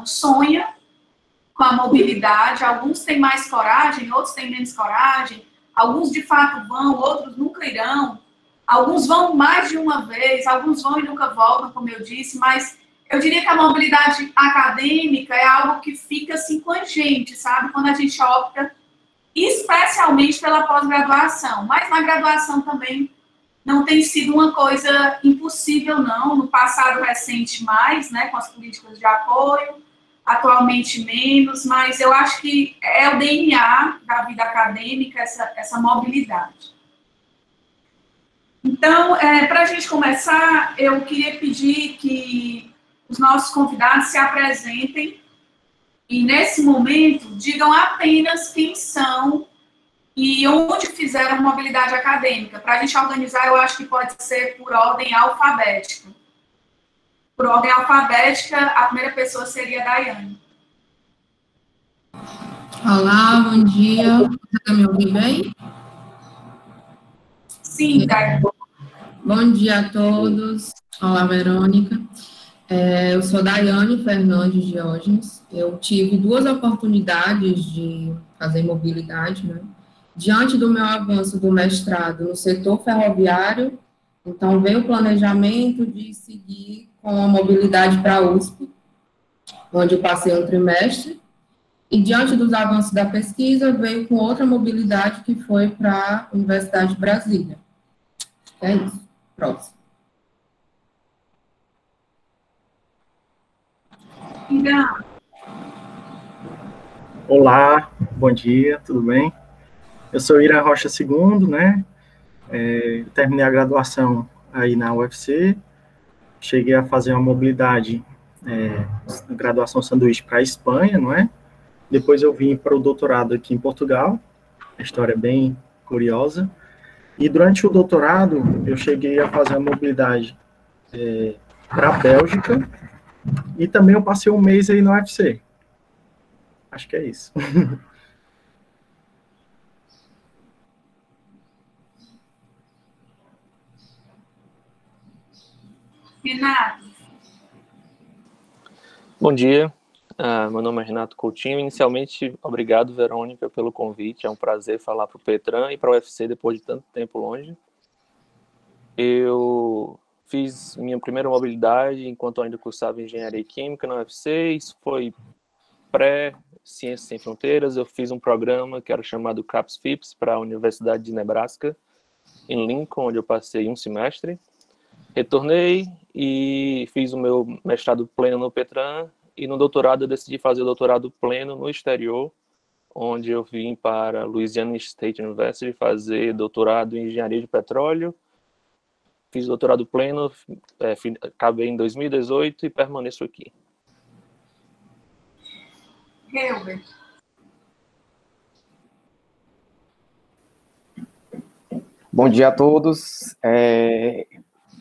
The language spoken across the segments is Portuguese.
sonha com a mobilidade, alguns têm mais coragem, outros têm menos coragem, alguns de fato vão, outros nunca irão, alguns vão mais de uma vez, alguns vão e nunca voltam, como eu disse, mas eu diria que a mobilidade acadêmica é algo que fica assim com a gente, sabe? Quando a gente opta especialmente pela pós-graduação, mas na graduação também não tem sido uma coisa impossível, não. No passado recente mais, né, com as políticas de apoio, atualmente menos, mas eu acho que é o DNA da vida acadêmica, essa mobilidade. Então, para a gente começar, eu queria pedir que os nossos convidados se apresentem e, nesse momento, digam apenas quem são e onde fizeram mobilidade acadêmica. Para a gente organizar, eu acho que pode ser por ordem alfabética. Por ordem alfabética, a primeira pessoa seria a Daiane. Olá, bom dia. Você está me ouvindo bem? Sim, Daiane. Bom dia a todos. Olá, Verônica. Eu sou Daiane Fernandes Diógenes. Eu tive 2 oportunidades de fazer mobilidade, né? Diante do meu avanço do mestrado no setor ferroviário, então veio o planejamento de seguir com a mobilidade para a USP, onde eu passei um trimestre, e diante dos avanços da pesquisa, veio com outra mobilidade que foi para a Universidade de Brasília. É isso. Próximo. Olá, bom dia, tudo bem? Eu sou Ira Rocha II, né? Terminei a graduação aí na UFC, cheguei a fazer uma mobilidade, graduação sanduíche para a Espanha, não é? Depois eu vim para o doutorado aqui em Portugal, a história é bem curiosa. E durante o doutorado, eu cheguei a fazer a mobilidade para a Bélgica, e também eu passei um mês aí no UFC. Acho que é isso. Renato. Bom dia, meu nome é Renato Coutinho. Inicialmente, obrigado, Verônica, pelo convite. É um prazer falar para o Petran e para o UFC depois de tanto tempo longe. Eu fiz minha primeira mobilidade enquanto ainda cursava Engenharia Química na UFC. Isso foi pré-Ciências Sem Fronteiras. Eu fiz um programa que era chamado CAPS-FIPS para a Universidade de Nebraska, em Lincoln, onde eu passei um semestre. Retornei e fiz o meu mestrado pleno no Petran, e no doutorado eu decidi fazer o doutorado pleno no exterior, onde eu vim para Louisiana State University fazer doutorado em engenharia de petróleo. Fiz doutorado pleno, acabei em 2018 e permaneço aqui. Helber. Bom dia a todos.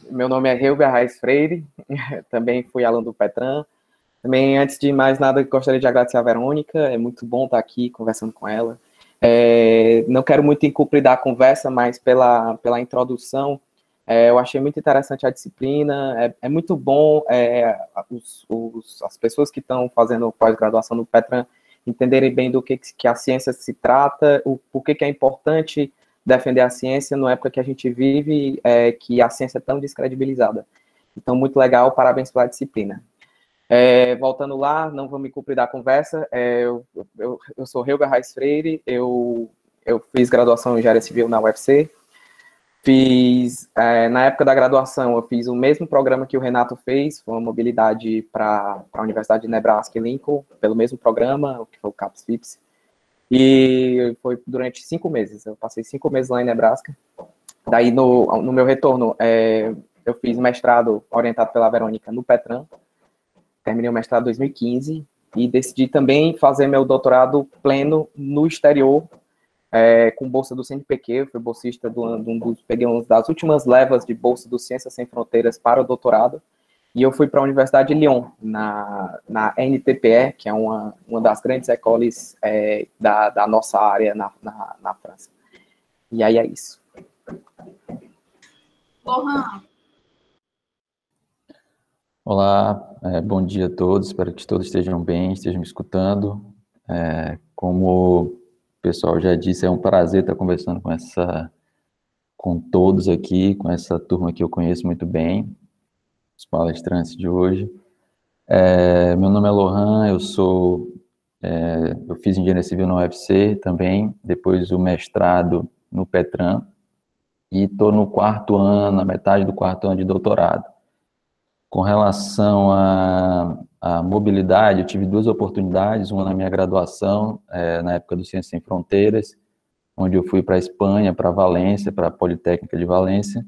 Meu nome é Helber Arraes Freire, também fui aluno do Petran. Também, antes de mais nada, gostaria de agradecer a Verônica, é muito bom estar aqui conversando com ela. Não quero muito encuprir a conversa, mas pela introdução, eu achei muito interessante a disciplina, é muito bom as pessoas que estão fazendo pós-graduação no Petran entenderem bem do que a ciência se trata, por que é importante defender a ciência numa época que a gente vive, que a ciência é tão descredibilizada. Então, muito legal, parabéns pela disciplina. Voltando lá, não vou me cumprir da conversa, eu sou Helber Arraes Freire, eu fiz graduação em Engenharia Civil na UFC, na época da graduação, eu fiz o mesmo programa que o Renato fez, foi uma mobilidade para a Universidade de Nebraska e Lincoln, pelo mesmo programa, que foi o CAPS-FIPS, e foi durante 5 meses, eu passei 5 meses lá em Nebraska. Daí, no meu retorno, eu fiz mestrado orientado pela Verônica no Petran, terminei o mestrado em 2015, e decidi também fazer meu doutorado pleno no exterior, com bolsa do CNPq, eu fui bolsista peguei uma das últimas levas de bolsa do Ciências Sem Fronteiras para o doutorado, e eu fui para a Universidade de Lyon, na NTPE, que é uma das grandes écoles da nossa área na França. E aí é isso. Lohan. Olá, bom dia a todos, espero que todos estejam bem, estejam me escutando. Como o pessoal já disse, é um prazer estar conversando com todos aqui, com essa turma que eu conheço muito bem, os palestrantes de hoje. Meu nome é Lohan, eu fiz Engenharia Civil na UFC também, depois o mestrado no Petran, e estou no quarto ano, na metade do quarto ano de doutorado. Com relação à mobilidade, eu tive duas oportunidades, uma na minha graduação, na época do Ciências Sem Fronteiras, onde eu fui para a Espanha, para Valência, para a Politécnica de Valência,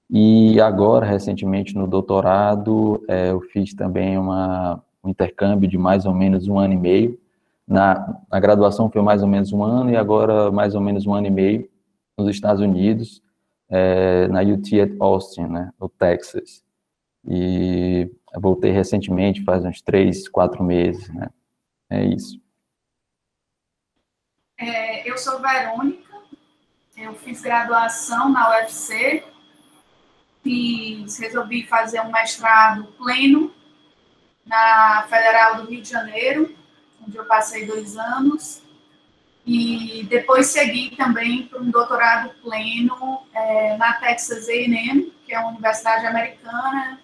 e agora, recentemente, no doutorado, eu fiz também um intercâmbio de mais ou menos 1 ano e meio. Na graduação foi mais ou menos 1 ano, e agora mais ou menos 1 ano e meio, nos Estados Unidos, na UT at Austin, né, no Texas. E eu voltei recentemente, faz uns 3, 4 meses, né? É isso. Eu sou Verônica, eu fiz graduação na UFC, resolvi fazer um mestrado pleno na Federal do Rio de Janeiro, onde eu passei 2 anos, e depois segui também para um doutorado pleno na Texas A&M, que é uma universidade americana,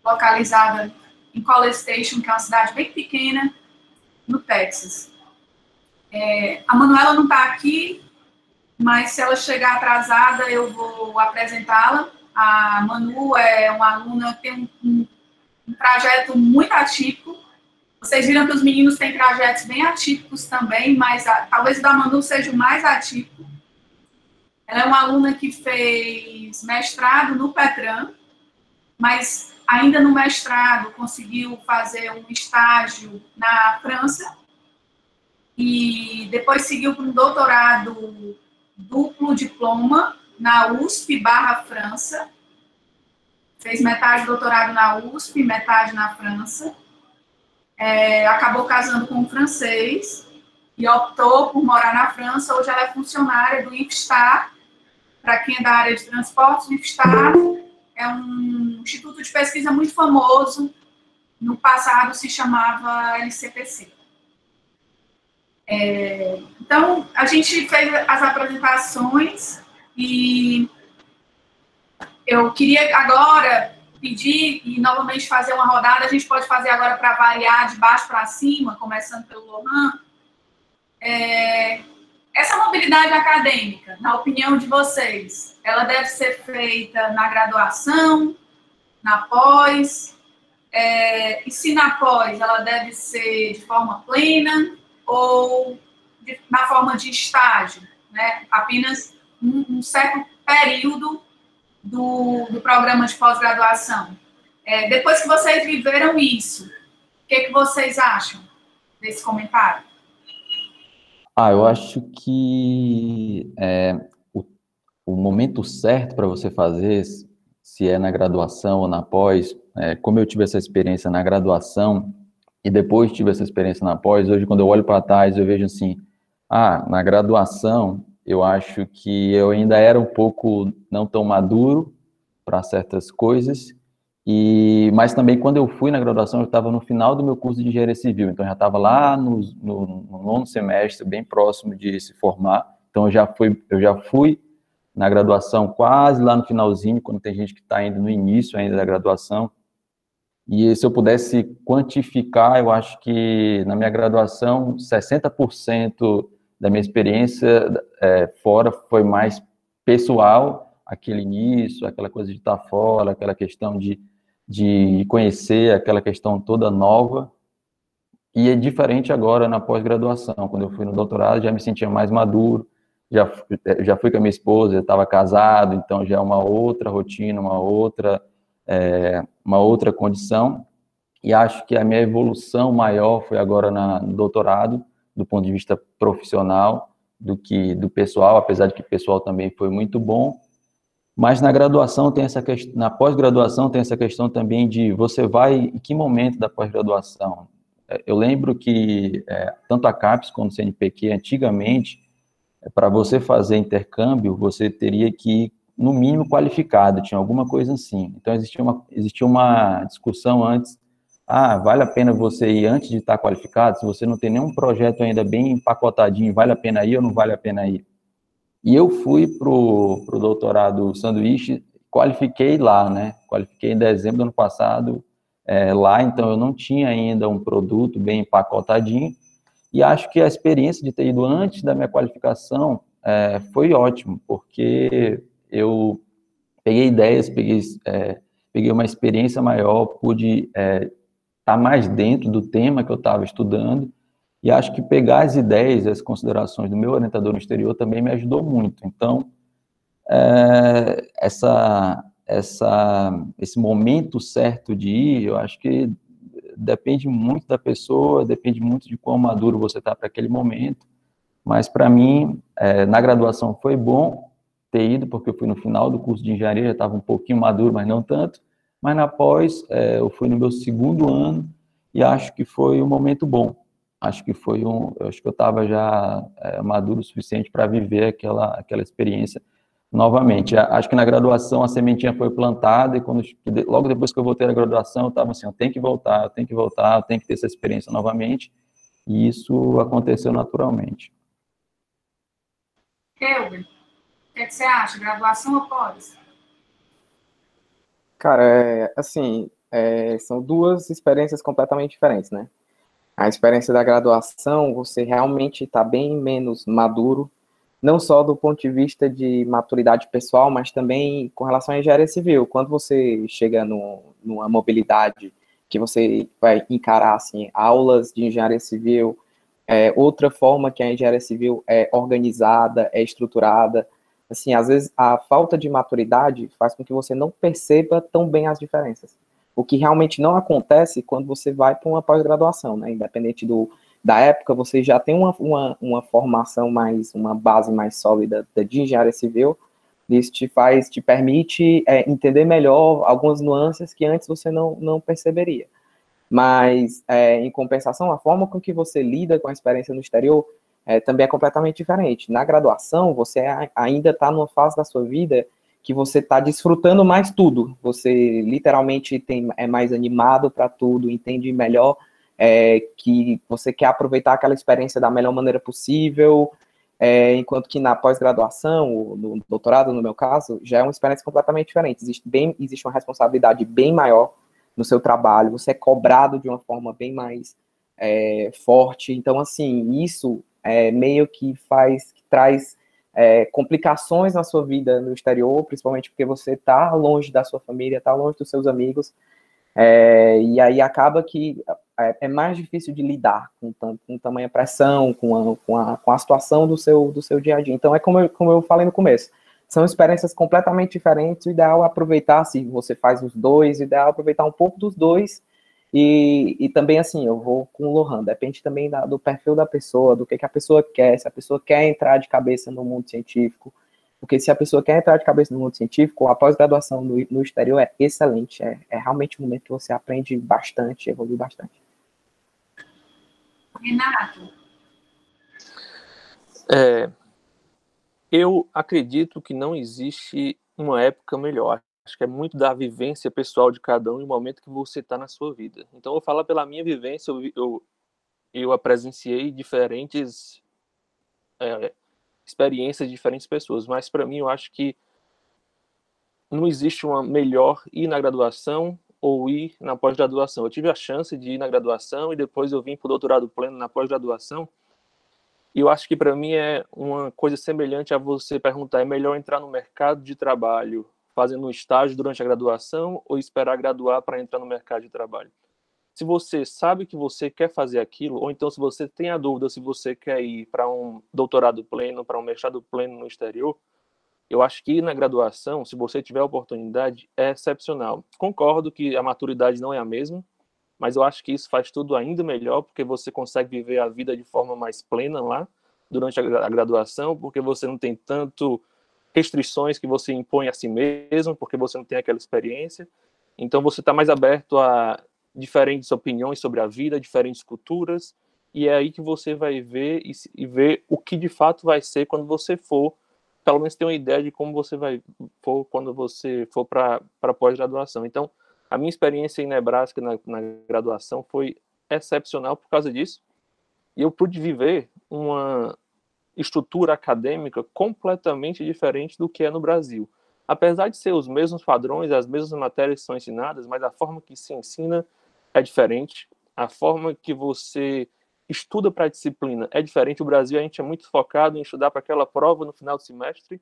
localizada em College Station, que é uma cidade bem pequena, no Texas. A Manuela não está aqui, mas se ela chegar atrasada, eu vou apresentá-la. A Manu é uma aluna que tem um trajeto muito atípico. Vocês viram que os meninos têm trajetos bem atípicos também, mas talvez o da Manu seja o mais atípico. Ela é uma aluna que fez mestrado no Petran, mas ainda no mestrado conseguiu fazer um estágio na França e depois seguiu para um doutorado duplo diploma na USP/França. Fez metade do doutorado na USP, metade na França. Acabou casando com um francês e optou por morar na França. Hoje ela é funcionária do IFSTAR. Para quem é da área de transportes, o IFSTAR é um instituto de pesquisa muito famoso. No passado se chamava LCPC. Então, a gente fez as apresentações e eu queria agora pedir e novamente fazer uma rodada. A gente pode fazer agora para variar de baixo para cima, começando pelo Lohan. Essa mobilidade acadêmica, na opinião de vocês, ela deve ser feita na graduação, na pós, e se na pós ela deve ser de forma plena ou na forma de estágio, né? Apenas um certo período do programa de pós-graduação. Depois que vocês viveram isso, o que vocês acham desse comentário? Eu acho que o momento certo para você fazer, se é na graduação ou na pós, como eu tive essa experiência na graduação e depois tive essa experiência na pós, hoje quando eu olho para trás eu vejo assim, na graduação eu acho que eu ainda era um pouco não tão maduro para certas coisas, mas também quando eu fui na graduação eu estava no final do meu curso de Engenharia Civil, então eu já estava lá no 9º semestre, bem próximo de se formar, então eu já fui na graduação quase lá no finalzinho, quando tem gente que está ainda no início ainda da graduação, e se eu pudesse quantificar, eu acho que na minha graduação 60% da minha experiência fora foi mais pessoal, aquele início, aquela coisa de estar fora, aquela questão de conhecer, aquela questão toda nova, e é diferente agora na pós-graduação. Quando eu fui no doutorado, já me sentia mais maduro, já fui com a minha esposa, eu estava casado, então já é uma outra rotina, uma outra condição, e acho que a minha evolução maior foi agora no doutorado, do ponto de vista profissional, do que do pessoal, apesar de que o pessoal também foi muito bom, mas na graduação tem essa questão, na pós-graduação tem essa questão também de você vai em que momento da pós-graduação. Eu lembro que tanto a CAPES quanto o CNPq, antigamente, para você fazer intercâmbio, você teria que no mínimo, qualificado, tinha alguma coisa assim. Então, existia uma discussão antes, vale a pena você ir antes de estar qualificado? Se você não tem nenhum projeto ainda bem empacotadinho, vale a pena ir ou não vale a pena ir? E eu fui para o doutorado sanduíche, qualifiquei lá, né? Qualifiquei em dezembro do ano passado, lá, então eu não tinha ainda um produto bem empacotadinho, e acho que a experiência de ter ido antes da minha qualificação foi ótimo, porque eu peguei ideias, peguei uma experiência maior, pude estar mais dentro do tema que eu estava estudando, e acho que pegar as ideias, as considerações do meu orientador no exterior também me ajudou muito. Então, esse momento certo de ir, eu acho que depende muito da pessoa, depende muito de quão maduro você está para aquele momento, mas para mim, na graduação foi bom ter ido, porque eu fui no final do curso de engenharia, já estava um pouquinho maduro, mas não tanto, mas na pós, eu fui no meu segundo ano, e acho que foi um momento bom. Acho que eu estava já maduro o suficiente para viver aquela experiência novamente. Acho que na graduação a sementinha foi plantada, e logo depois que eu voltei à graduação, eu estava assim, eu tenho que voltar, eu tenho que ter essa experiência novamente, e isso aconteceu naturalmente. Kelvin, o que você acha? Graduação ou pós? Cara, assim, são duas experiências completamente diferentes, né? A experiência da graduação, você realmente está bem menos maduro, não só do ponto de vista de maturidade pessoal, mas também com relação à engenharia civil. Quando você chega numa mobilidade que você vai encarar assim, aulas de engenharia civil, outra forma que a engenharia civil é organizada, é estruturada, assim, às vezes a falta de maturidade faz com que você não perceba tão bem as diferenças. O que realmente não acontece quando você vai para uma pós-graduação, né? Independente da época, você já tem uma formação uma base mais sólida de engenharia civil. Isso te permite entender melhor algumas nuances que antes você não perceberia. Mas, em compensação, a forma com que você lida com a experiência no exterior também é completamente diferente. Na graduação, você ainda está numa fase da sua vida que você está desfrutando mais tudo. Você literalmente é mais animado para tudo, entende melhor que você quer aproveitar aquela experiência da melhor maneira possível, enquanto que na pós-graduação, no doutorado, no meu caso, já é uma experiência completamente diferente. Existe uma responsabilidade bem maior no seu trabalho, você é cobrado de uma forma bem mais forte. Então, assim, isso meio que traz complicações na sua vida no exterior, principalmente porque você está longe da sua família, está longe dos seus amigos, e aí acaba que é mais difícil de lidar com tamanha pressão, com a situação do seu dia a dia. Então, como eu falei no começo, são experiências completamente diferentes. O ideal é aproveitar, se você faz os dois, o ideal é aproveitar um pouco dos dois. E também, assim, eu vou com o Lohan, depende também do perfil da pessoa, do que a pessoa quer, se a pessoa quer entrar de cabeça no mundo científico. Porque se a pessoa quer entrar de cabeça no mundo científico, a pós-graduação no exterior é excelente. É realmente um momento que você aprende bastante, evolui bastante. Renato? Eu acredito que não existe uma época melhor. Acho que é muito da vivência pessoal de cada um e o momento que você está na sua vida. Então, eu vou falar pela minha vivência. Eu presenciei diferentes experiências de diferentes pessoas, mas para mim eu acho que não existe uma melhor ir na graduação ou ir na pós-graduação. Eu tive a chance de ir na graduação e depois eu vim para o doutorado pleno na pós-graduação. E eu acho que para mim é uma coisa semelhante a você perguntar, é melhor entrar no mercado de trabalho fazendo um estágio durante a graduação ou esperar graduar para entrar no mercado de trabalho? Se você sabe que você quer fazer aquilo, ou então se você tem a dúvida se você quer ir para um doutorado pleno, para um mestrado pleno no exterior, eu acho que ir na graduação, se você tiver a oportunidade, é excepcional. Concordo que a maturidade não é a mesma, mas eu acho que isso faz tudo ainda melhor, porque você consegue viver a vida de forma mais plena lá, durante a graduação, porque você não tem tanto restrições que você impõe a si mesmo, porque você não tem aquela experiência. Então você está mais aberto a diferentes opiniões sobre a vida, diferentes culturas, e é aí que você vai ver e ver o que de fato vai ser quando você for pelo menos ter uma ideia de como você for quando você for para pós-graduação. Então, a minha experiência em Nebraska na graduação foi excepcional por causa disso, e eu pude viver uma estrutura acadêmica completamente diferente do que é no Brasil. Apesar de ser os mesmos padrões, as mesmas matérias que são ensinadas, mas a forma que se ensina é diferente, a forma que você estuda para a disciplina é diferente. O Brasil, a gente é muito focado em estudar para aquela prova no final do semestre,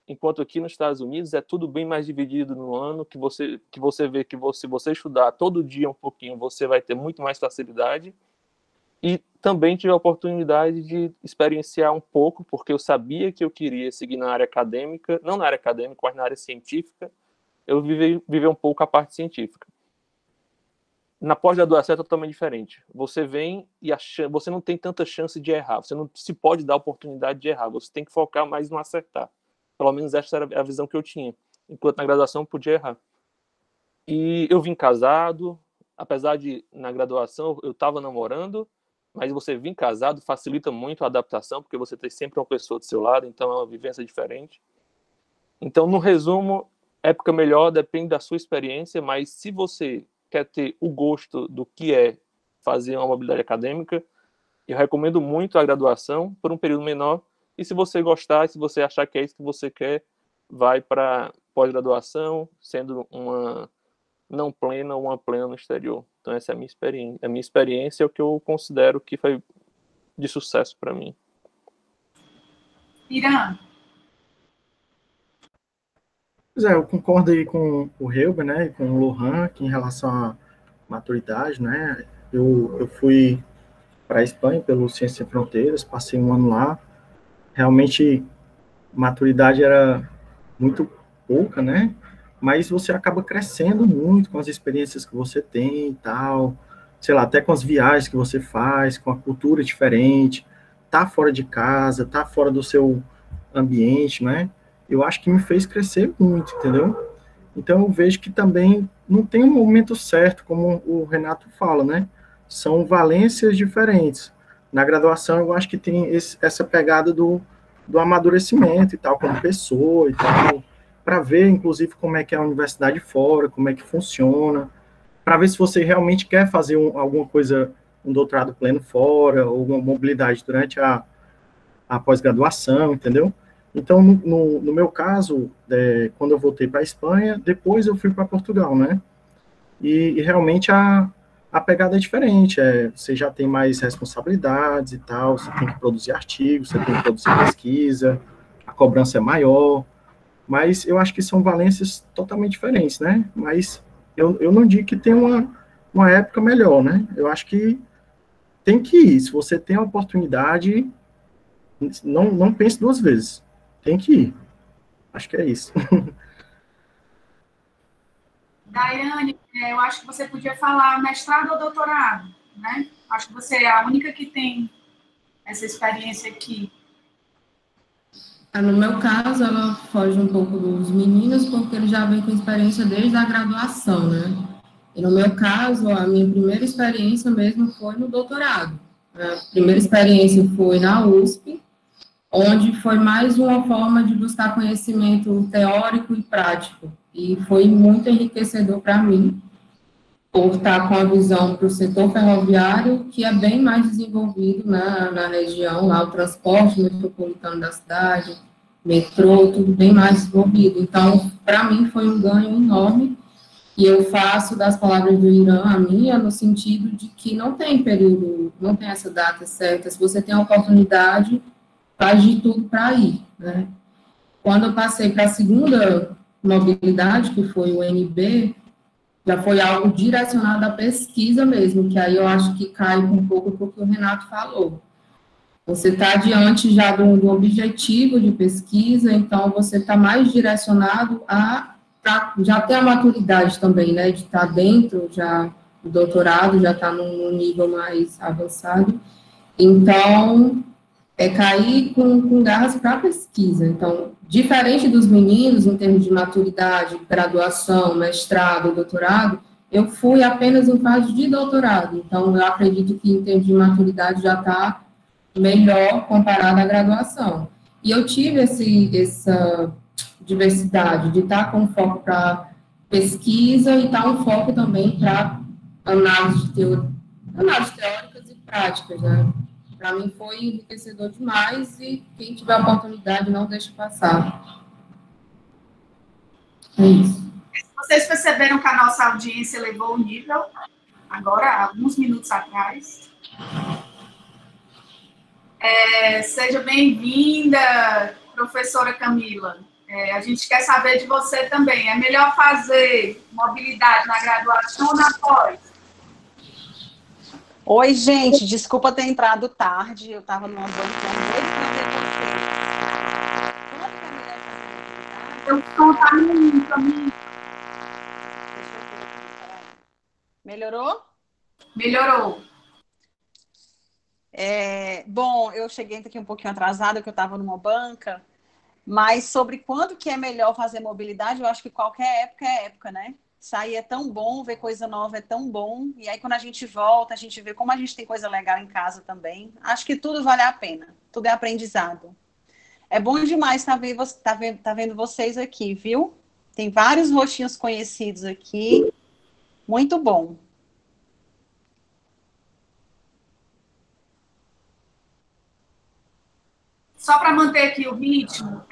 enquanto aqui nos Estados Unidos é tudo bem mais dividido no ano, que você vê que se você estudar todo dia um pouquinho, você vai ter muito mais facilidade. E também tive a oportunidade de experienciar um pouco, porque eu sabia que eu queria seguir na área acadêmica, não na área acadêmica, mas na área científica. Eu vivi um pouco a parte científica. Na pós-graduação é totalmente diferente. Você vem e você não tem tanta chance de errar. Você não se pode dar a oportunidade de errar. Você tem que focar mais no acertar. Pelo menos essa era a visão que eu tinha. Enquanto na graduação eu podia errar. E eu vim casado, apesar de na graduação eu estava namorando, mas você vir casado facilita muito a adaptação, porque você tem sempre uma pessoa do seu lado, então é uma vivência diferente. Então, no resumo, época melhor depende da sua experiência, mas se você quer ter o gosto do que é fazer uma mobilidade acadêmica, eu recomendo muito a graduação por um período menor, e se você gostar, se você achar que é isso que você quer, vai para pós-graduação, sendo uma não plena ou uma plena no exterior. Então essa é a minha experiência. A minha experiência é o que eu considero que foi de sucesso para mim. Irã. Pois é, eu concordo aí com o Helber, né, e com o Lohan, que em relação à maturidade, né, eu fui para a Espanha pelo Ciências Sem Fronteiras, passei um ano lá, realmente maturidade era muito pouca, né, mas você acaba crescendo muito com as experiências que você tem e tal, sei lá, até com as viagens que você faz, com a cultura diferente, tá fora de casa, tá fora do seu ambiente, né, eu acho que me fez crescer muito, entendeu? Então eu vejo que também não tem um momento certo, como o Renato fala, né, são valências diferentes. Na graduação eu acho que tem essa pegada do amadurecimento e tal, como pessoa e tal, para ver, inclusive, como é que é a universidade fora, como é que funciona, para ver se você realmente quer fazer alguma coisa, um doutorado pleno fora, ou uma mobilidade durante a pós-graduação, entendeu? Então, no meu caso, quando eu voltei para a Espanha, depois eu fui para Portugal, né? E realmente a pegada é diferente, você já tem mais responsabilidades e tal, você tem que produzir artigos, você tem que produzir pesquisa, a cobrança é maior, mas eu acho que são valências totalmente diferentes, né? Mas eu não digo que tem uma época melhor, né? Eu acho que tem que ir, se você tem a oportunidade, não pense duas vezes, tem que ir. Acho que é isso. Daiane, eu acho que você podia falar mestrado ou doutorado, né? Acho que você é a única que tem essa experiência aqui. No meu caso, ela foge um pouco dos meninos, porque ele já vem com experiência desde a graduação, né? E no meu caso, a minha primeira experiência mesmo foi no doutorado. A primeira experiência foi na USP, onde foi mais uma forma de buscar conhecimento teórico e prático. E foi muito enriquecedor para mim, por estar com a visão para o setor ferroviário, que é bem mais desenvolvido na região, lá o transporte metropolitano da cidade, metrô, tudo bem mais desenvolvido. Então, para mim, foi um ganho enorme, e eu faço das palavras do Irã a minha, no sentido de que não tem período, não tem essa data certa. Se você tem a oportunidade, faz de tudo para ir, né? Quando eu passei para a segunda mobilidade, que foi o NB, já foi algo direcionado à pesquisa mesmo, que aí eu acho que cai um pouco para o que o Renato falou. Você está diante já do objetivo de pesquisa, então você está mais direcionado a já ter a maturidade também, né, de estar dentro já do doutorado, já está num nível mais avançado. Então, cair com garras para a pesquisa. Então, diferente dos meninos, em termos de maturidade, graduação, mestrado, doutorado, eu fui apenas em fase de doutorado. Então, eu acredito que, em termos de maturidade, já está melhor comparado à graduação. E eu tive essa diversidade de estar com foco para pesquisa e estar um foco também para análise teóricas e práticas, né? Para mim foi enriquecedor demais e quem tiver a oportunidade não deixe passar. É isso. Vocês perceberam que a nossa audiência elevou o nível, agora, alguns minutos atrás. Seja bem-vinda, professora Camila. A gente quer saber de você também. É melhor fazer mobilidade na graduação ou na pós? Oi, gente. Desculpa ter entrado tarde. Eu estava numa banca doida para ver vocês. Eu estou caminho. Melhorou? Melhorou. Bom, eu cheguei aqui um pouquinho atrasada, porque eu estava numa banca, mas sobre quando que é melhor fazer mobilidade, eu acho que qualquer época é época, né? Sair é tão bom, ver coisa nova é tão bom, e aí quando a gente volta, a gente vê como a gente tem coisa legal em casa também. Acho que tudo vale a pena, tudo é aprendizado. É bom demais tá vendo vocês aqui, viu? Tem vários rostinhos conhecidos aqui, muito bom. Só para manter aqui o ritmo,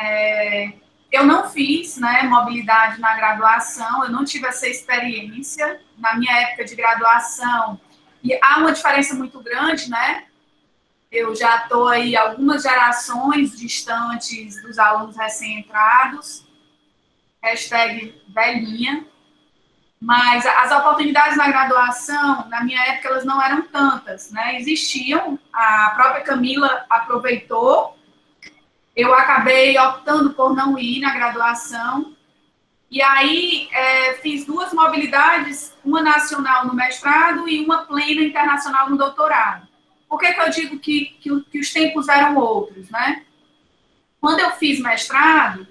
eu não fiz, né, mobilidade na graduação, eu não tive essa experiência na minha época de graduação, e há uma diferença muito grande, né? Eu já estou aí algumas gerações distantes dos alunos recém-entrados, #velhinha, mas as oportunidades na graduação, na minha época, elas não eram tantas, né? Existiam, a própria Camila aproveitou. Eu acabei optando por não ir na graduação. E aí, fiz 2 mobilidades, uma nacional no mestrado e uma plena internacional no doutorado. Por que eu digo que os tempos eram outros, né? Quando eu fiz mestrado,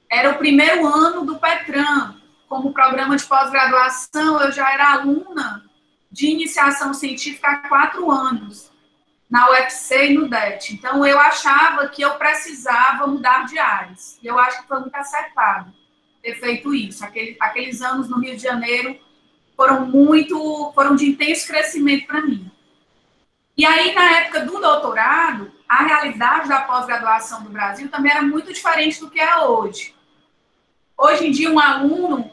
era o primeiro ano do PETRAN. Como programa de pós-graduação, eu já era aluna de iniciação científica há 4 anos. Na UFC e no DET. Então, eu achava que eu precisava mudar de áreas. E eu acho que foi muito acertado ter feito isso. Aqueles anos no Rio de Janeiro foram de intenso crescimento para mim. E aí, na época do doutorado, a realidade da pós-graduação do Brasil também era muito diferente do que é hoje. Hoje em dia, um aluno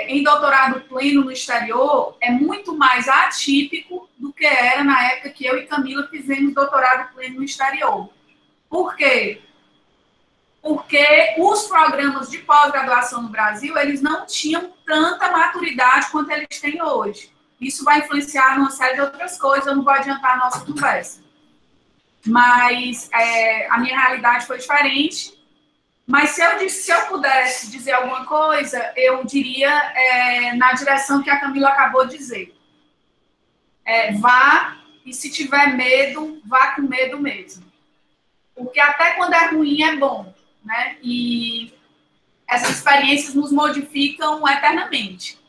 em doutorado pleno no exterior é muito mais atípico do que era na época que eu e Camila fizemos doutorado pleno no exterior. Por quê? Porque os programas de pós-graduação no Brasil, eles não tinham tanta maturidade quanto eles têm hoje. Isso vai influenciar numa série de outras coisas, eu não vou adiantar a nossa conversa. Mas a minha realidade foi diferente. Mas se eu pudesse dizer alguma coisa, eu diria na direção que a Camila acabou de dizer. Vá, e se tiver medo, vá com medo mesmo. Porque até quando é ruim é bom, né? E essas experiências nos modificam eternamente.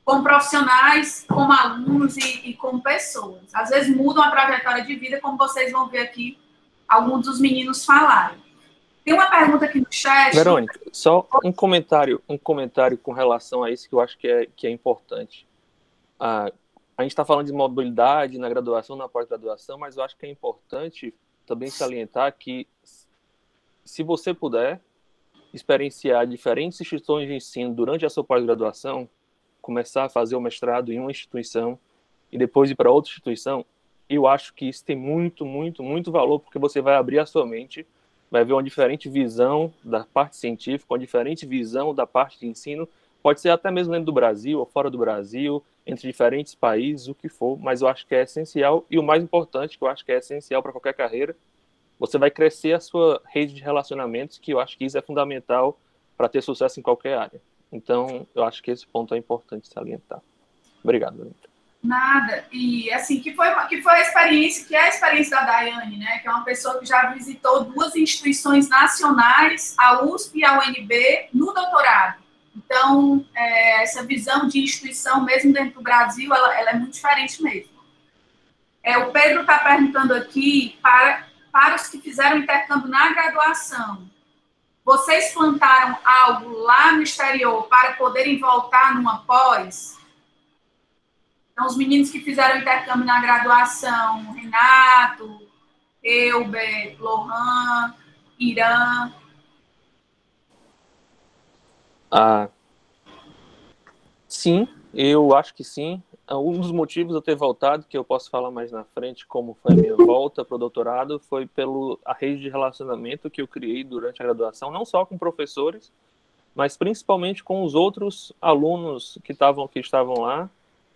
Como profissionais, como alunos e como pessoas. Às vezes mudam a trajetória de vida, como vocês vão ver aqui alguns dos meninos falarem. Tem uma pergunta aqui no chat. Verônica, só um comentário com relação a isso que eu acho que é importante. A gente está falando de mobilidade na graduação, na pós-graduação, mas eu acho que é importante também salientar que, se você puder experienciar diferentes instituições de ensino durante a sua pós-graduação, começar a fazer o mestrado em uma instituição e depois ir para outra instituição, eu acho que isso tem muito, muito, muito valor, porque você vai abrir a sua mente, vai ver uma diferente visão da parte científica, uma diferente visão da parte de ensino, pode ser até mesmo dentro do Brasil ou fora do Brasil, entre diferentes países, o que for, mas eu acho que é essencial, e o mais importante, que eu acho que é essencial para qualquer carreira, você vai crescer a sua rede de relacionamentos, que eu acho que isso é fundamental para ter sucesso em qualquer área. Então, eu acho que esse ponto é importante salientar. Obrigado, Verônica. Nada. E, assim, que foi a experiência, que é a experiência da Daiane, né? Que é uma pessoa que já visitou 2 instituições nacionais, a USP e a UNB, no doutorado. Então, essa visão de instituição, mesmo dentro do Brasil, ela é muito diferente mesmo. O Pedro está perguntando aqui para os que fizeram intercâmbio na graduação, vocês plantaram algo lá no exterior para poderem voltar numa pós? Então, os meninos que fizeram intercâmbio na graduação, Renato, Elber, Lohan, Irã. Sim, eu acho que sim. Um dos motivos de eu ter voltado, que eu posso falar mais na frente, como foi a minha volta para o doutorado, foi a rede de relacionamento que eu criei durante a graduação, não só com professores, mas principalmente com os outros alunos que estavam lá.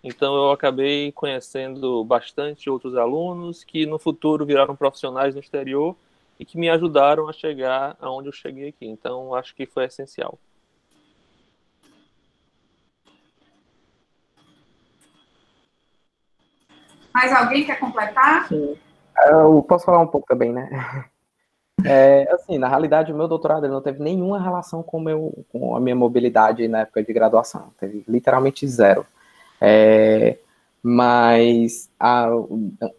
Então, eu acabei conhecendo bastante outros alunos que, no futuro, viraram profissionais no exterior e que me ajudaram a chegar aonde eu cheguei aqui. Então, acho que foi essencial. Mais alguém quer completar? Sim. Eu posso falar um pouco também, né? Assim, na realidade, o meu doutorado ele não teve nenhuma relação com a minha mobilidade na época de graduação. Teve literalmente zero. Mas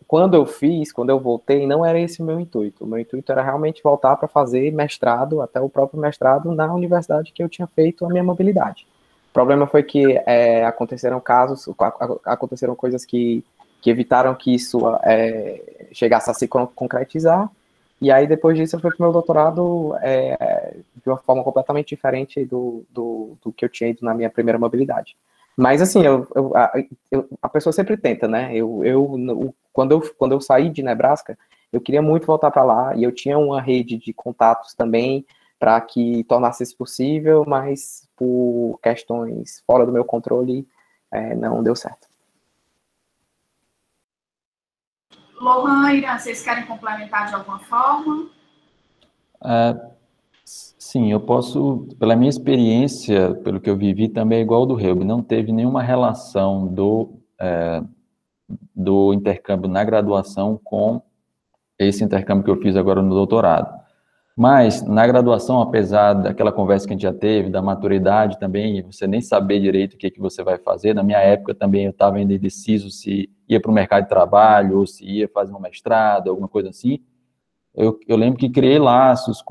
quando eu voltei, não era esse o meu intuito. O meu intuito era realmente voltar para fazer mestrado, até o próprio mestrado, na universidade que eu tinha feito a minha mobilidade. O problema foi que aconteceram coisas que evitaram que isso chegasse a se concretizar. E aí, depois disso, eu fui para o meu doutorado de uma forma completamente diferente do que eu tinha ido na minha primeira mobilidade. Mas, assim, a pessoa sempre tenta, né? Quando eu saí de Nebraska, eu queria muito voltar para lá, e eu tinha uma rede de contatos também para que tornasse isso possível, mas por questões fora do meu controle, não deu certo. Lohan, Irã, vocês querem complementar de alguma forma? Sim, eu posso, pela minha experiência, pelo que eu vivi, também é igual ao do Helb, não teve nenhuma relação do intercâmbio na graduação com esse intercâmbio que eu fiz agora no doutorado. Mas, na graduação, apesar daquela conversa que a gente já teve, da maturidade também, você nem saber direito o que você vai fazer, na minha época também eu estava ainda indeciso se ia para o mercado de trabalho ou se ia fazer um mestrado, alguma coisa assim. Eu lembro que criei laços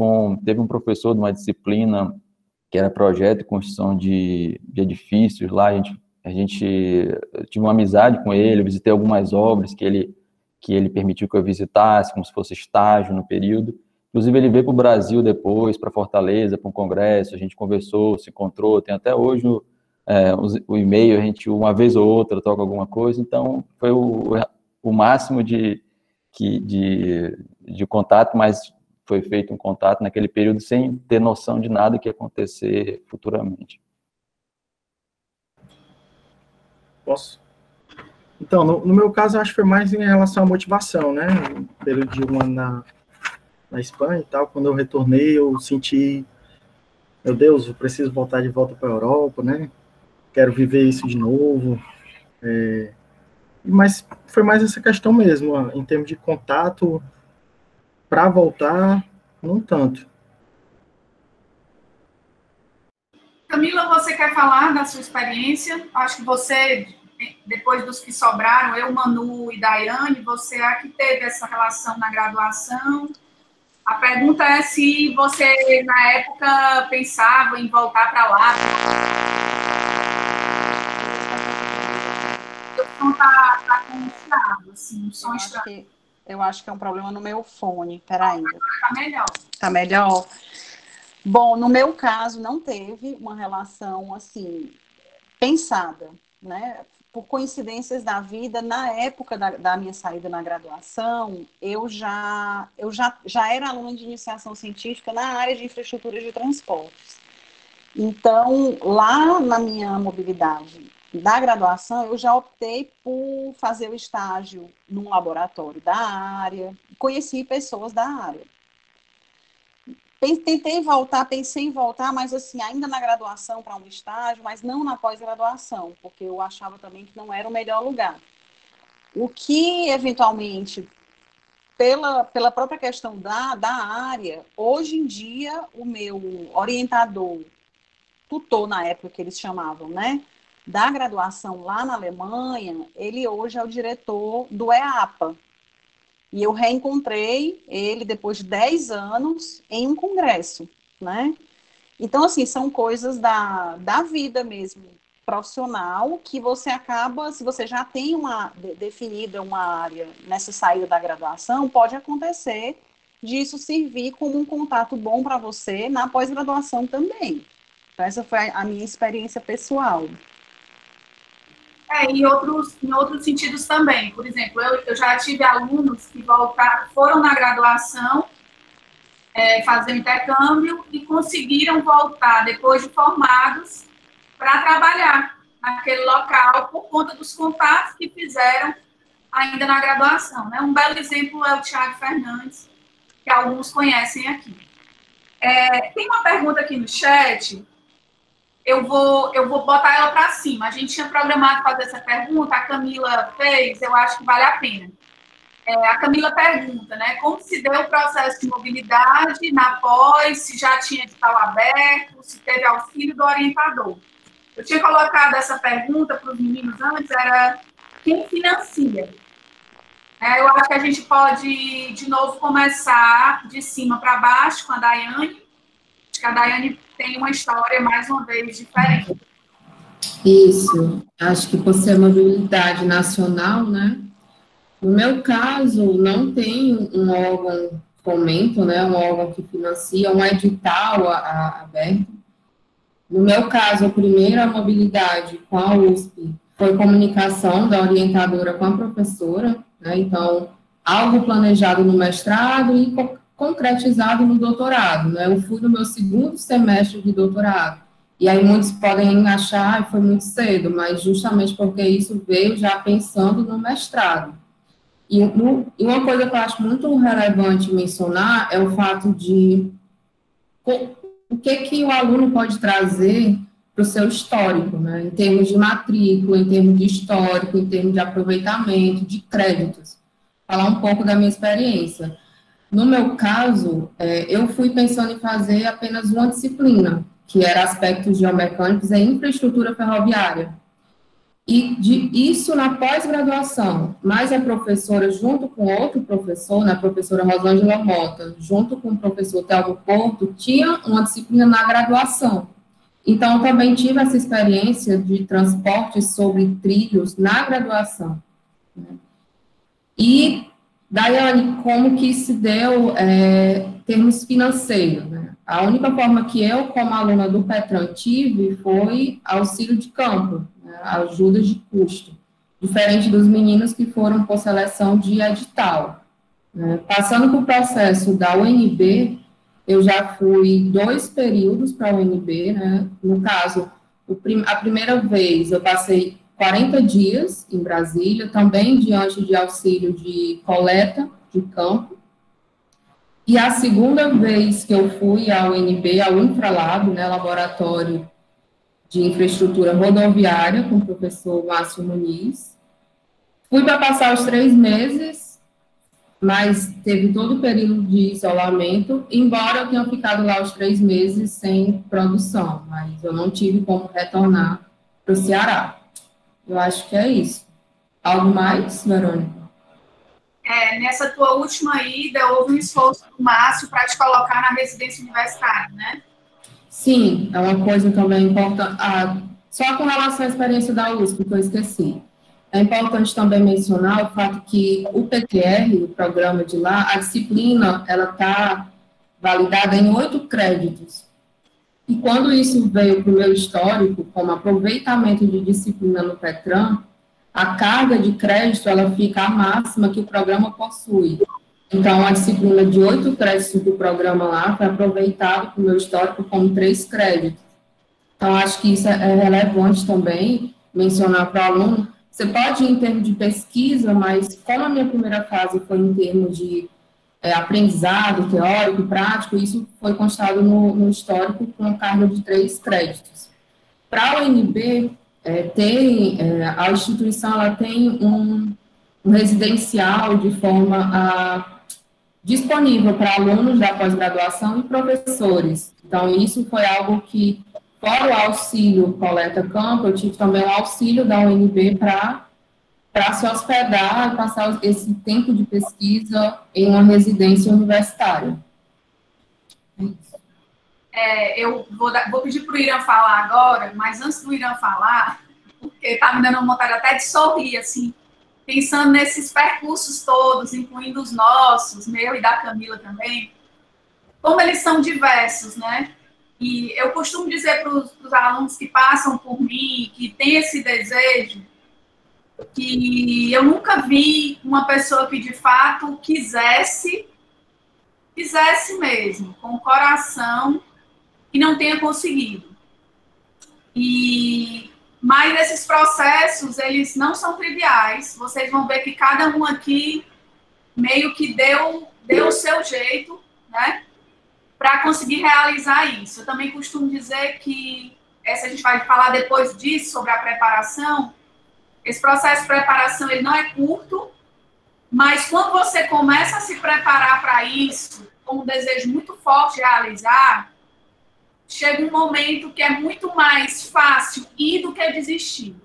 teve um professor de uma disciplina que era projeto e construção de edifícios lá, a gente tive uma amizade com ele, eu visitei algumas obras que ele permitiu que eu visitasse, como se fosse estágio no período. Inclusive, ele veio para o Brasil depois, para Fortaleza, para um congresso, a gente conversou, se encontrou, tem até hoje o e-mail, a gente, uma vez ou outra, toca alguma coisa, então foi o máximo de contato, mas foi feito um contato naquele período sem ter noção de nada que ia acontecer futuramente. Posso? Então, no meu caso, eu acho que foi mais em relação à motivação, né? Período de um ano na Espanha e tal, quando eu retornei, eu senti, meu Deus, eu preciso voltar de volta para a Europa, né? Quero viver isso de novo. Mas foi mais essa questão mesmo, em termos de contato, para voltar, não tanto. Camila, você quer falar da sua experiência? Acho que você, depois dos que sobraram, eu, Manu e Daiane, você é a que teve essa relação na graduação. A pergunta é se você, na época, pensava em voltar para lá. O som está congelado, assim, um som estranho. Eu acho que é um problema no meu fone. Peraí. Está melhor. Está melhor? Bom, no meu caso, não teve uma relação, assim, pensada, né? Por coincidências da vida, na época da minha saída na graduação, eu já era aluna de iniciação científica na área de infraestrutura de transportes. Então, lá na minha mobilidade da graduação, eu já optei por fazer o estágio num laboratório da área, conheci pessoas da área. Pensei em voltar, mas assim, ainda na graduação para um estágio, mas não na pós-graduação, porque eu achava também que não era o melhor lugar. O que, eventualmente, pela própria questão da área, hoje em dia, o meu orientador, tutor na época que eles chamavam, né, da graduação lá na Alemanha, ele hoje é o diretor do EAPA, E eu reencontrei ele depois de 10 anos em um congresso, né? Então, assim, são coisas da vida mesmo, profissional, que você acaba, se você já tem definida uma área nessa saída da graduação, pode acontecer disso servir como um contato bom para você na pós-graduação também. Então, essa foi a minha experiência pessoal. Em outros sentidos também. Por exemplo, eu já tive alunos que foram na graduação, fazer intercâmbio e conseguiram voltar, depois de formados, para trabalhar naquele local por conta dos contatos que fizeram ainda na graduação, né? Um belo exemplo é o Thiago Fernandes, que alguns conhecem aqui. Tem uma pergunta aqui no chat, eu vou botar ela para cima. A gente tinha programado fazer essa pergunta, a Camila fez, eu acho que vale a pena. A Camila pergunta, né, como se deu o processo de mobilidade na pós, se já tinha edital aberto, se teve auxílio do orientador. Eu tinha colocado essa pergunta para os meninos antes, era quem financia? Eu acho que a gente pode, de novo, começar de cima para baixo com a Daiane. Acho que a Daiane tem uma história, mais uma vez, diferente. Isso. Acho que por ser mobilidade nacional, né? No meu caso, não tem um órgão fomento, né? Um órgão que financia, um edital aberto. No meu caso, a primeira mobilidade com a USP foi comunicação da orientadora com a professora, né? Então, algo planejado no mestrado e concretizado no doutorado, né? Eu fui no meu segundo semestre de doutorado, e aí muitos podem achar que foi muito cedo, mas justamente porque isso veio já pensando no mestrado. E uma coisa que eu acho muito relevante mencionar é o fato de o que o aluno pode trazer para o seu histórico, né? Em termos de matrícula, em termos de histórico, em termos de aproveitamento, de créditos. Falar um pouco da minha experiência. No meu caso, eu fui pensando em fazer apenas uma disciplina, que era aspectos geomecânicos e infraestrutura ferroviária. E isso na pós-graduação, mas a professora, junto com outro professor, né, a professora Rosângela Mota, junto com o professor Telmo Porto, tinha uma disciplina na graduação. Então, eu também tive essa experiência de transporte sobre trilhos na graduação. Né? E, Daiane, como que se deu termos financeiros, né? A única forma que eu, como aluna do Petran, tive foi auxílio de campo, né? Ajuda de custo, diferente dos meninos que foram por seleção de edital. Né? Passando por processo da UNB, eu já fui 2 períodos para a UNB, né? No caso, a primeira vez eu passei 40 dias em Brasília, também diante de auxílio de coleta de campo. E a segunda vez que eu fui à UNB, ao Infralab, né, Laboratório de Infraestrutura Rodoviária, com o professor Márcio Muniz, fui para passar os 3 meses, mas teve todo o período de isolamento, embora eu tenha ficado lá os 3 meses sem produção, mas eu não tive como retornar para o Ceará. Eu acho que é isso. Algo mais, Verônica? Nessa tua última ida, houve um esforço do Márcio para te colocar na residência universitária, né? Sim, é uma coisa também importante. Só com relação à experiência da USP, que eu esqueci. É importante também mencionar o fato que o PTR, o programa de lá, a disciplina, ela está validada em 8 créditos. E quando isso veio para o meu histórico, como aproveitamento de disciplina no Petran, a carga de crédito, ela fica a máxima que o programa possui. Então, a disciplina de 8 créditos do programa lá foi aproveitada para o meu histórico como 3 créditos. Então, acho que isso é relevante também, mencionar para o aluno. Você pode ir em termos de pesquisa, mas como a minha primeira fase foi em termos de aprendizado teórico e prático, isso foi constado no histórico com carga de 3 créditos. Para a UNB, a instituição ela tem um residencial de forma disponível para alunos da pós-graduação e professores. Então, isso foi algo que, fora o auxílio coleta campo, eu tive também o auxílio da UNB para para se hospedar e passar esse tempo de pesquisa em uma residência universitária. Eu vou pedir para o Irã falar agora, mas antes do Irã falar, porque está me dando vontade até de sorrir, assim, pensando nesses percursos todos, incluindo os nossos, meu e da Camila também, como eles são diversos, né? E eu costumo dizer para os alunos que passam por mim, que têm esse desejo, que eu nunca vi uma pessoa que de fato quisesse mesmo, com o coração, e não tenha conseguido. Mas esses processos, eles não são triviais. Vocês vão ver que cada um aqui meio que deu o seu jeito, né, para conseguir realizar isso. Eu também costumo dizer que, a gente vai falar depois disso, sobre a preparação, esse processo de preparação, ele não é curto, mas quando você começa a se preparar para isso, com um desejo muito forte de realizar, chega um momento que é muito mais fácil ir do que desistir.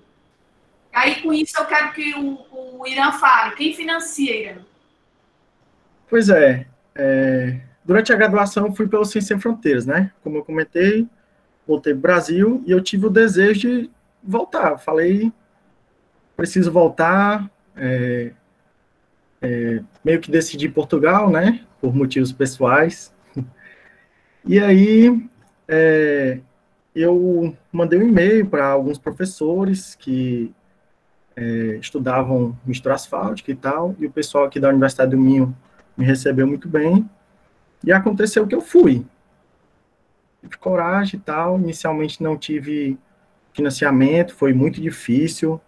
Aí, com isso, eu quero que o Irã fale. Quem financia, Irã? Pois é, durante a graduação eu fui pelo Ciência Sem Fronteiras, né? Como eu comentei, voltei para o Brasil e eu tive o desejo de voltar. Falei, preciso voltar, meio que decidi Portugal, né? Por motivos pessoais. E aí, eu mandei um e-mail para alguns professores que estudavam mistura asfáltica e tal, e o pessoal aqui da Universidade do Minho me recebeu muito bem, e aconteceu que eu fui. Tive coragem e tal, inicialmente não tive financiamento, foi muito difícil,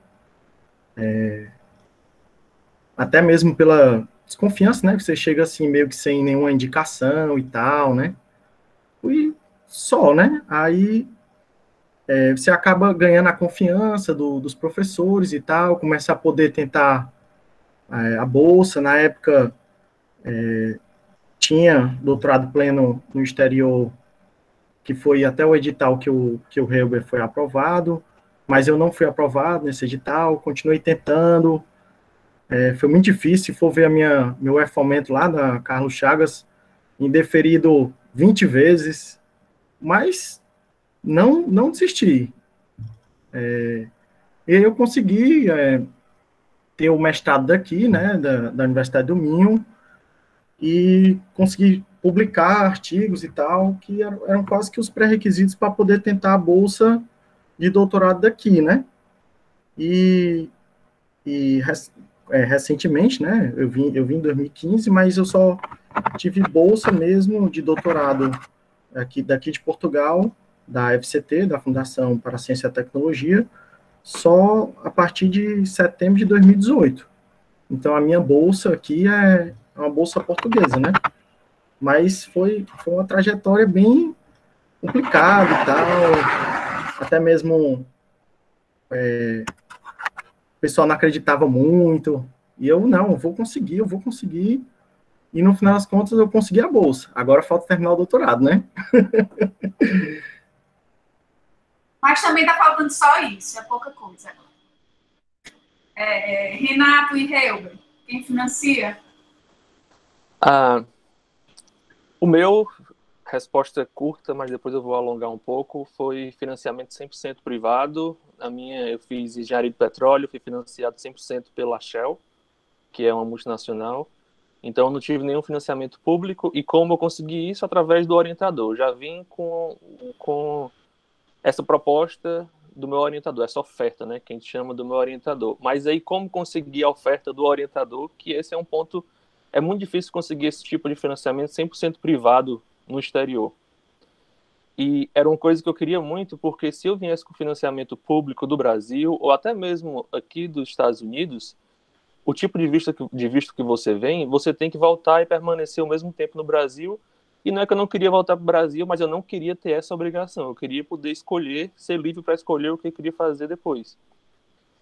até mesmo pela desconfiança, né, que você chega assim meio que sem nenhuma indicação e tal, né, fui só, né, aí você acaba ganhando a confiança dos professores e tal, começa a poder tentar a bolsa. Na época, tinha doutorado pleno no exterior, que foi até o edital que o Helber foi aprovado, mas eu não fui aprovado nesse edital, continuei tentando, foi muito difícil. Se for ver meu fomento lá da Carlos Chagas, indeferido 20 vezes, mas não desisti. E eu consegui ter o mestrado daqui, né, da Universidade do Minho, e consegui publicar artigos e tal, que eram quase que os pré-requisitos para poder tentar a bolsa de doutorado daqui, né? E recentemente, né, eu vim em 2015, mas eu só tive bolsa mesmo de doutorado daqui de Portugal, da FCT, da Fundação para a Ciência e a Tecnologia, só a partir de setembro de 2018. Então, a minha bolsa aqui é uma bolsa portuguesa, né? Mas foi uma trajetória bem complicada e tal, até mesmo o pessoal não acreditava muito, e eu vou conseguir, e no final das contas eu consegui a bolsa. Agora falta terminar o doutorado, né? Mas também está faltando só isso, é pouca coisa. Renato e Helber, quem financia? O meu, resposta curta, mas depois eu vou alongar um pouco, foi financiamento 100% privado. Eu fiz engenharia de petróleo, fui financiado 100% pela Shell, que é uma multinacional. Então, eu não tive nenhum financiamento público. E como eu consegui isso? Através do orientador. Eu já vim com essa proposta do meu orientador, essa oferta, né, que a gente chama do meu orientador. Mas aí, como conseguir a oferta do orientador, que esse é um ponto, é muito difícil conseguir esse tipo de financiamento 100% privado no exterior. E era uma coisa que eu queria muito, porque se eu viesse com financiamento público do Brasil, ou até mesmo aqui dos Estados Unidos, o tipo de visto que você vem, você tem que voltar e permanecer o mesmo tempo no Brasil. E não é que eu não queria voltar para o Brasil, mas eu não queria ter essa obrigação. Eu queria poder escolher, ser livre para escolher o que eu queria fazer depois.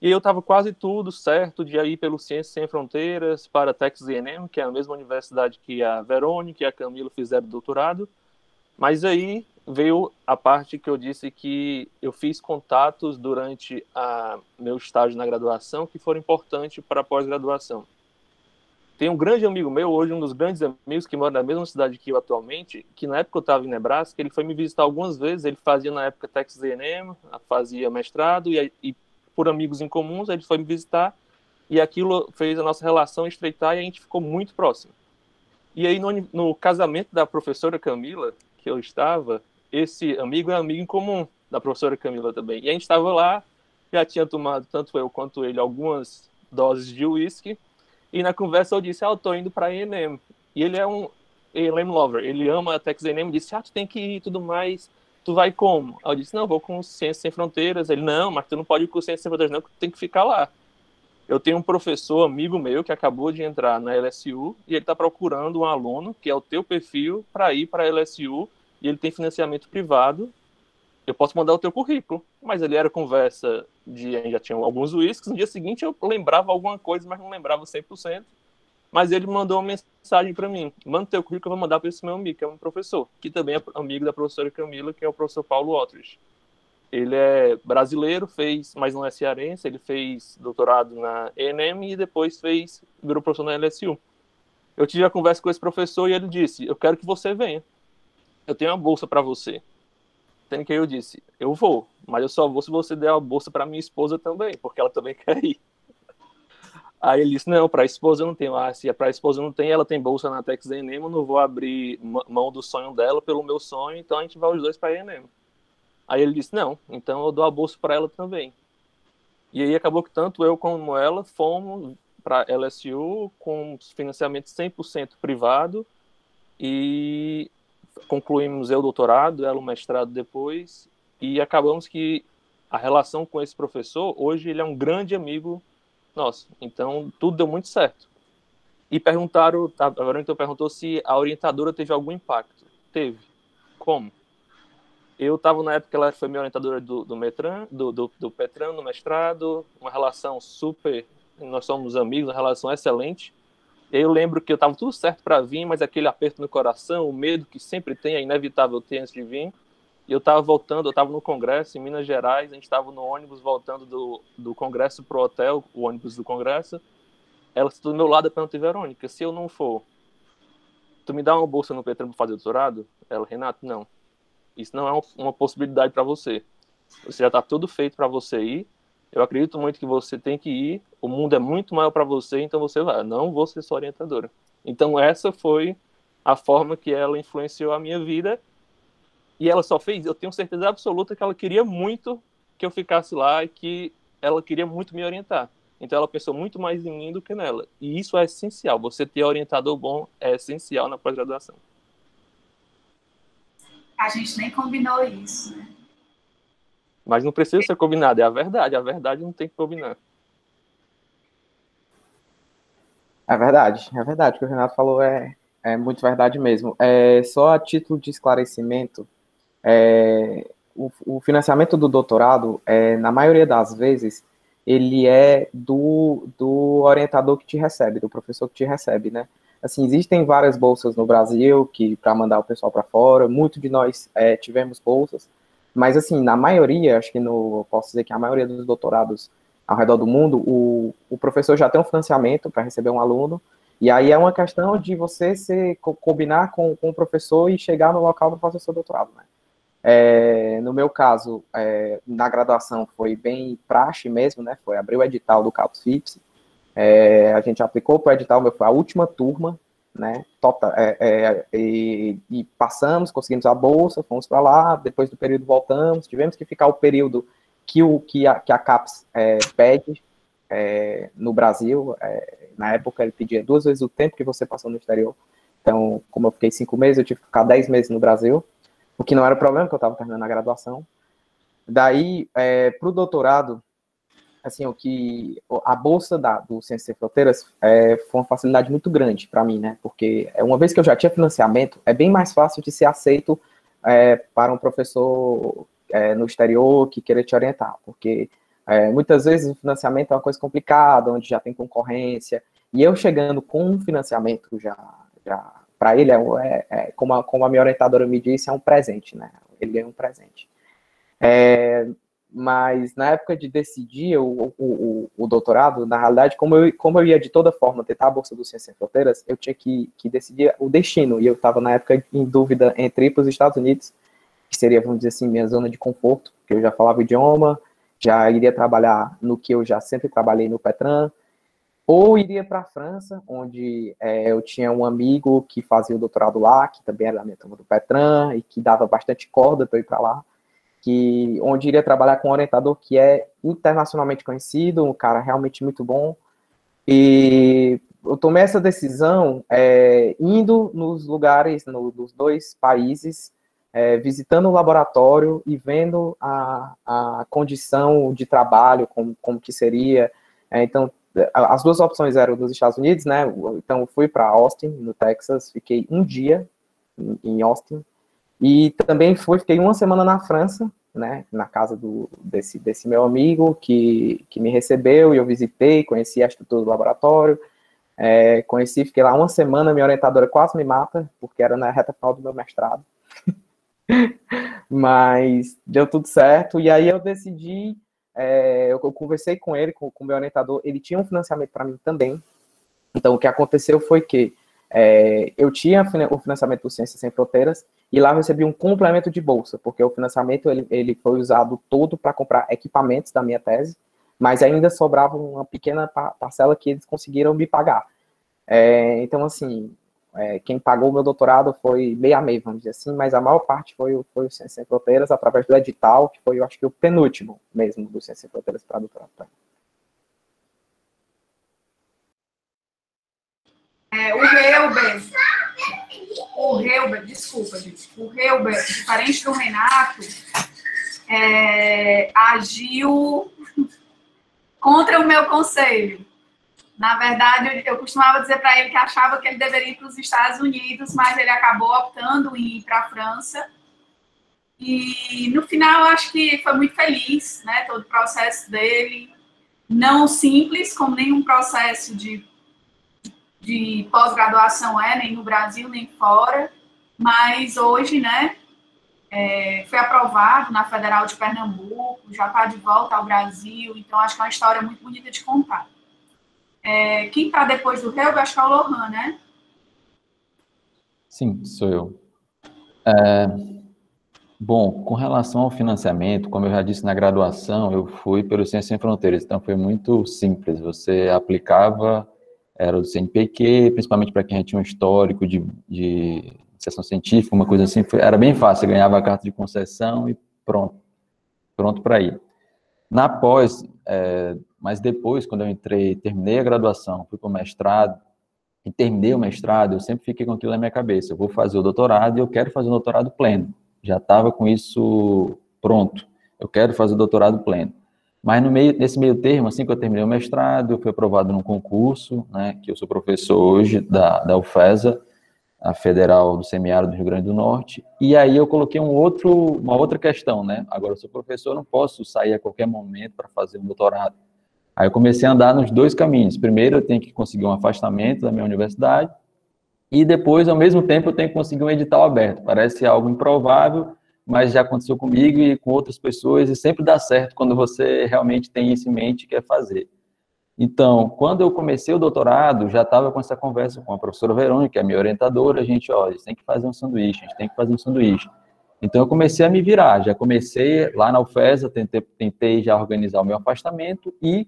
E eu estava quase tudo certo de ir pelo Ciências Sem Fronteiras para a Texas A&M, que é a mesma universidade que a Verônica e a Camila fizeram doutorado. Mas aí veio a parte que eu disse que eu fiz contatos durante meu estágio na graduação que foram importantes para a pós-graduação. Tem um grande amigo meu, hoje um dos grandes amigos, que mora na mesma cidade que eu atualmente, que na época eu estava em Nebraska, ele foi me visitar algumas vezes, ele fazia na época Texas A&M, fazia mestrado, e por amigos em comuns, ele foi me visitar, e aquilo fez a nossa relação estreitar e a gente ficou muito próximo. E aí no casamento da professora Camila, que eu estava, esse amigo é amigo em comum da professora Camila também. E a gente estava lá, já tinha tomado, tanto eu quanto ele, algumas doses de uísque, e na conversa eu disse, eu tô indo para a A&M. E ele é um A&M lover, ele ama a Texas A&M, disse, tu tem que ir e tudo mais, tu vai como? Aí eu disse, não, vou com Ciências Sem Fronteiras. Ele, não, mas tu não pode ir com Ciências Sem Fronteiras não, tu tem que ficar lá. Eu tenho um professor, amigo meu, que acabou de entrar na LSU, e ele está procurando um aluno, que é o teu perfil, para ir para a LSU, e ele tem financiamento privado. Eu posso mandar o teu currículo. Mas ele era conversa de... Já tinha alguns uísques. No dia seguinte eu lembrava alguma coisa, mas não lembrava 100%. Mas ele mandou uma mensagem para mim. Manda o teu currículo, eu vou mandar para esse meu amigo, que é um professor, que também é amigo da professora Camila, que é o professor Paulo Otrich. Ele é brasileiro, mas não é cearense. Ele fez doutorado na A&M e depois virou professor na LSU. Eu tive a conversa com esse professor e ele disse, eu quero que você venha. Eu tenho uma bolsa para você. Sendo que eu disse, eu vou, mas eu só vou se você der a bolsa para minha esposa também, porque ela também quer ir. Aí ele disse, não, para a esposa eu não tenho. Se para a esposa não tem, ela tem bolsa na Texas A&M, eu não vou abrir mão do sonho dela pelo meu sonho, então a gente vai os dois para a A&M. Aí ele disse, não, então eu dou a bolsa para ela também. E aí acabou que tanto eu como ela fomos para LSU com financiamento 100% privado e concluímos o doutorado, ela o mestrado depois, e acabamos que a relação com esse professor, hoje ele é um grande amigo nosso. Então tudo deu muito certo. E perguntaram, a Verônica perguntou se a orientadora teve algum impacto. Teve. Como? Eu estava na época que ela foi minha orientadora do Metran, do Petran, no mestrado, uma relação super, nós somos amigos, uma relação excelente. Eu lembro que eu estava tudo certo para vir, mas aquele aperto no coração, o medo que sempre tem, é inevitável ter antes de vir. E eu estava voltando, eu estava no congresso em Minas Gerais, a gente estava no ônibus voltando do congresso pro hotel, o ônibus do congresso. Ela sentou do meu lado e perguntou, Verônica, se eu não for, tu me dá uma bolsa no Petran para fazer doutorado? Ela, Renato, não. Isso não é uma possibilidade para você. Você já está tudo feito para você ir. Eu acredito muito que você tem que ir. O mundo é muito maior para você, então você vai. Não vou ser sua orientadora. Então essa foi a forma que ela influenciou a minha vida. E ela só fez, eu tenho certeza absoluta que ela queria muito que eu ficasse lá e que ela queria muito me orientar. Então ela pensou muito mais em mim do que nela. E isso é essencial. Você ter orientador bom é essencial na pós-graduação. A gente nem combinou isso, né? Mas não precisa ser combinado, é a verdade. A verdade não tem que combinar. É verdade. O que o Renato falou é muito verdade mesmo. Só a título de esclarecimento, o financiamento do doutorado, na maioria das vezes, ele é do orientador que te recebe, do professor que te recebe, né? Assim, existem várias bolsas no Brasil para mandar o pessoal para fora, muitos de nós tivemos bolsas, mas assim, na maioria, acho que posso dizer que a maioria dos doutorados ao redor do mundo, o professor já tem um financiamento para receber um aluno, e aí é uma questão de você combinar com o professor e chegar no local para fazer o seu doutorado, né? No meu caso, na graduação foi bem praxe mesmo, né? Foi abrir o edital do CAPS FIPS, a gente aplicou para o edital, foi a última turma, né? E passamos, conseguimos a bolsa, fomos para lá, depois do período voltamos, tivemos que ficar o período que a CAPES pede no Brasil. Na época ele pedia 2 vezes o tempo que você passou no exterior. Então, como eu fiquei 5 meses, eu tive que ficar 10 meses no Brasil, o que não era problema, porque eu estava terminando a graduação. Daí, para o doutorado, assim, a bolsa do Ciências Sem Fronteiras foi uma facilidade muito grande para mim, né? Porque uma vez que eu já tinha financiamento, é bem mais fácil de ser aceito para um professor no exterior que queira te orientar, porque muitas vezes o financiamento é uma coisa complicada, onde já tem concorrência, e eu chegando com um financiamento já para ele, como a minha orientadora me disse, é um presente, né? ele ganhou um presente. Mas na época de decidir o doutorado, na realidade, como eu ia de toda forma tentar a bolsa do Ciências Sem Fronteiras, eu tinha que decidir o destino, e eu estava na época em dúvida entre ir para os Estados Unidos, que seria, vamos dizer assim, minha zona de conforto, porque eu já falava o idioma, já iria trabalhar no que eu já sempre trabalhei no Petran, ou iria para a França, onde eu tinha um amigo que fazia o doutorado lá, que também era da minha turma do Petran, e que dava bastante corda para eu ir para lá, onde iria trabalhar com um orientador que é internacionalmente conhecido, um cara realmente muito bom. E eu tomei essa decisão indo nos lugares, nos 2 países, visitando o laboratório e vendo a condição de trabalho, como que seria. Então, as 2 opções eram dos Estados Unidos, né? Então, eu fui para Austin, no Texas, fiquei um dia em Austin, e também fiquei uma semana na França, né, na casa desse meu amigo que me recebeu, e eu visitei, conheci a estrutura do laboratório, fiquei lá uma semana, minha orientadora quase me mata, porque era na reta final do meu mestrado, mas deu tudo certo, e aí eu decidi, eu conversei com ele, com o meu orientador, ele tinha um financiamento para mim também, então o que aconteceu foi que eu tinha o financiamento do Ciências Sem Fronteiras, e lá eu recebi um complemento de bolsa, porque o financiamento ele foi usado todo para comprar equipamentos da minha tese, mas ainda sobrava uma pequena parcela que eles conseguiram me pagar. Então, assim, quem pagou o meu doutorado foi meio a meio, vamos dizer assim, mas a maior parte foi o Ciências Sem Fronteiras, através do edital, que foi, eu acho que o penúltimo mesmo do Ciências Sem Fronteiras para doutorado. O Helber, desculpa, gente, o Helber, diferente do Renato, agiu contra o meu conselho. Na verdade, eu costumava dizer para ele que achava que ele deveria ir para os Estados Unidos, mas ele acabou optando em ir para a França. E, no final, eu acho que foi muito feliz, né, todo o processo dele. Não simples, como nenhum processo de pós-graduação nem no Brasil, nem fora, mas hoje, né, foi aprovado na Federal de Pernambuco, já está de volta ao Brasil, então acho que é uma história muito bonita de contar. Quem está depois do Helber, acho que é o Lohan, né? Sim, sou eu. Bom, com relação ao financiamento, como eu já disse na graduação, eu fui pelo Ciências Sem Fronteiras, então foi muito simples, você aplicava, era do CNPq, principalmente para quem já tinha um histórico de iniciação científica, uma coisa assim, era bem fácil, ganhava a carta de concessão e pronto para ir. Na pós, mas depois, quando eu terminei a graduação, fui para o mestrado, e terminei o mestrado, eu sempre fiquei com aquilo na minha cabeça, eu vou fazer o doutorado e eu quero fazer o doutorado pleno. Já estava com isso pronto, eu quero fazer o doutorado pleno. Mas nesse meio termo, assim que eu terminei o mestrado, eu fui aprovado num concurso, né, que eu sou professor hoje da UFESA, a Federal do Semiárido do Rio Grande do Norte, e aí eu coloquei uma outra questão, né, agora eu sou professor, não posso sair a qualquer momento para fazer um doutorado. Aí eu comecei a andar nos 2 caminhos, primeiro eu tenho que conseguir um afastamento da minha universidade, e depois, ao mesmo tempo, eu tenho que conseguir um edital aberto. Parece algo improvável, mas já aconteceu comigo e com outras pessoas, e sempre dá certo quando você realmente tem isso em mente e quer fazer. Então, quando eu comecei o doutorado, já estava com essa conversa com a professora Verônica, que é a minha orientadora, a gente tem que fazer um sanduíche, a gente tem que fazer um sanduíche. Então, eu comecei a me virar, já comecei lá na UFESA, tentei já organizar o meu afastamento e,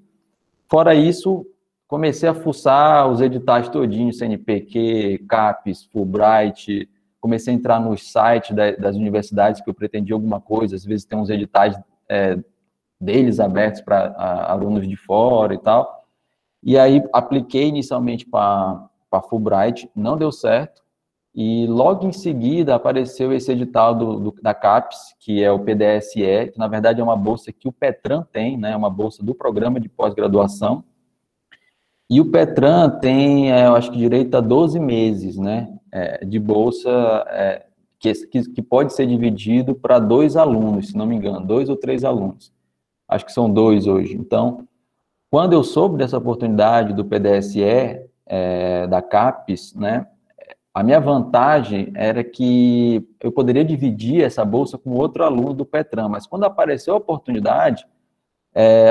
fora isso, comecei a fuçar os editais todinhos, CNPq, CAPES, Fulbright, comecei a entrar nos sites das universidades que eu pretendia alguma coisa, às vezes tem uns editais deles abertos para alunos de fora e tal, e aí apliquei inicialmente para Fulbright, não deu certo, e logo em seguida apareceu esse edital da CAPES, que é o PDSE, que na verdade é uma bolsa que o Petran tem, né, uma bolsa do programa de pós-graduação. E o Petran tem, eu acho que direito a 12 meses, né, de bolsa, que pode ser dividido para 2 alunos, se não me engano, 2 ou 3 alunos. Acho que são 2 hoje. Então, quando eu soube dessa oportunidade do PDSE, da CAPES, né, A minha vantagem era que eu poderia dividir essa bolsa com outro aluno do Petram, mas quando apareceu a oportunidade,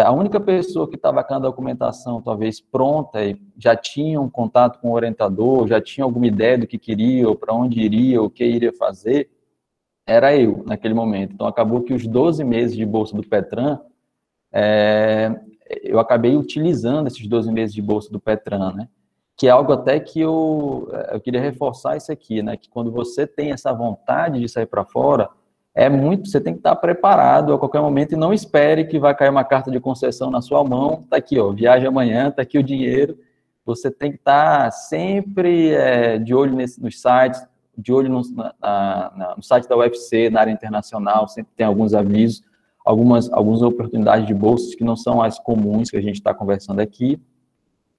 a única pessoa que estava com a documentação talvez pronta e já tinha um contato com o orientador, já tinha alguma ideia do que queria, ou para onde iria, o que iria fazer, era eu, naquele momento. Então, acabou que os 12 meses de bolsa do Petram, eu acabei utilizando esses 12 meses de bolsa do Petram, né? Que é algo até que eu queria reforçar isso aqui, né? Que quando você tem essa vontade de sair para fora, você tem que estar preparado a qualquer momento e não espere que vai cair uma carta de concessão na sua mão, tá aqui, ó, viaja amanhã, tá aqui o dinheiro. Você tem que estar sempre de olho nos sites, de olho no site da UFC, na área internacional, sempre tem alguns avisos, algumas oportunidades de bolsas que não são as comuns que a gente está conversando aqui.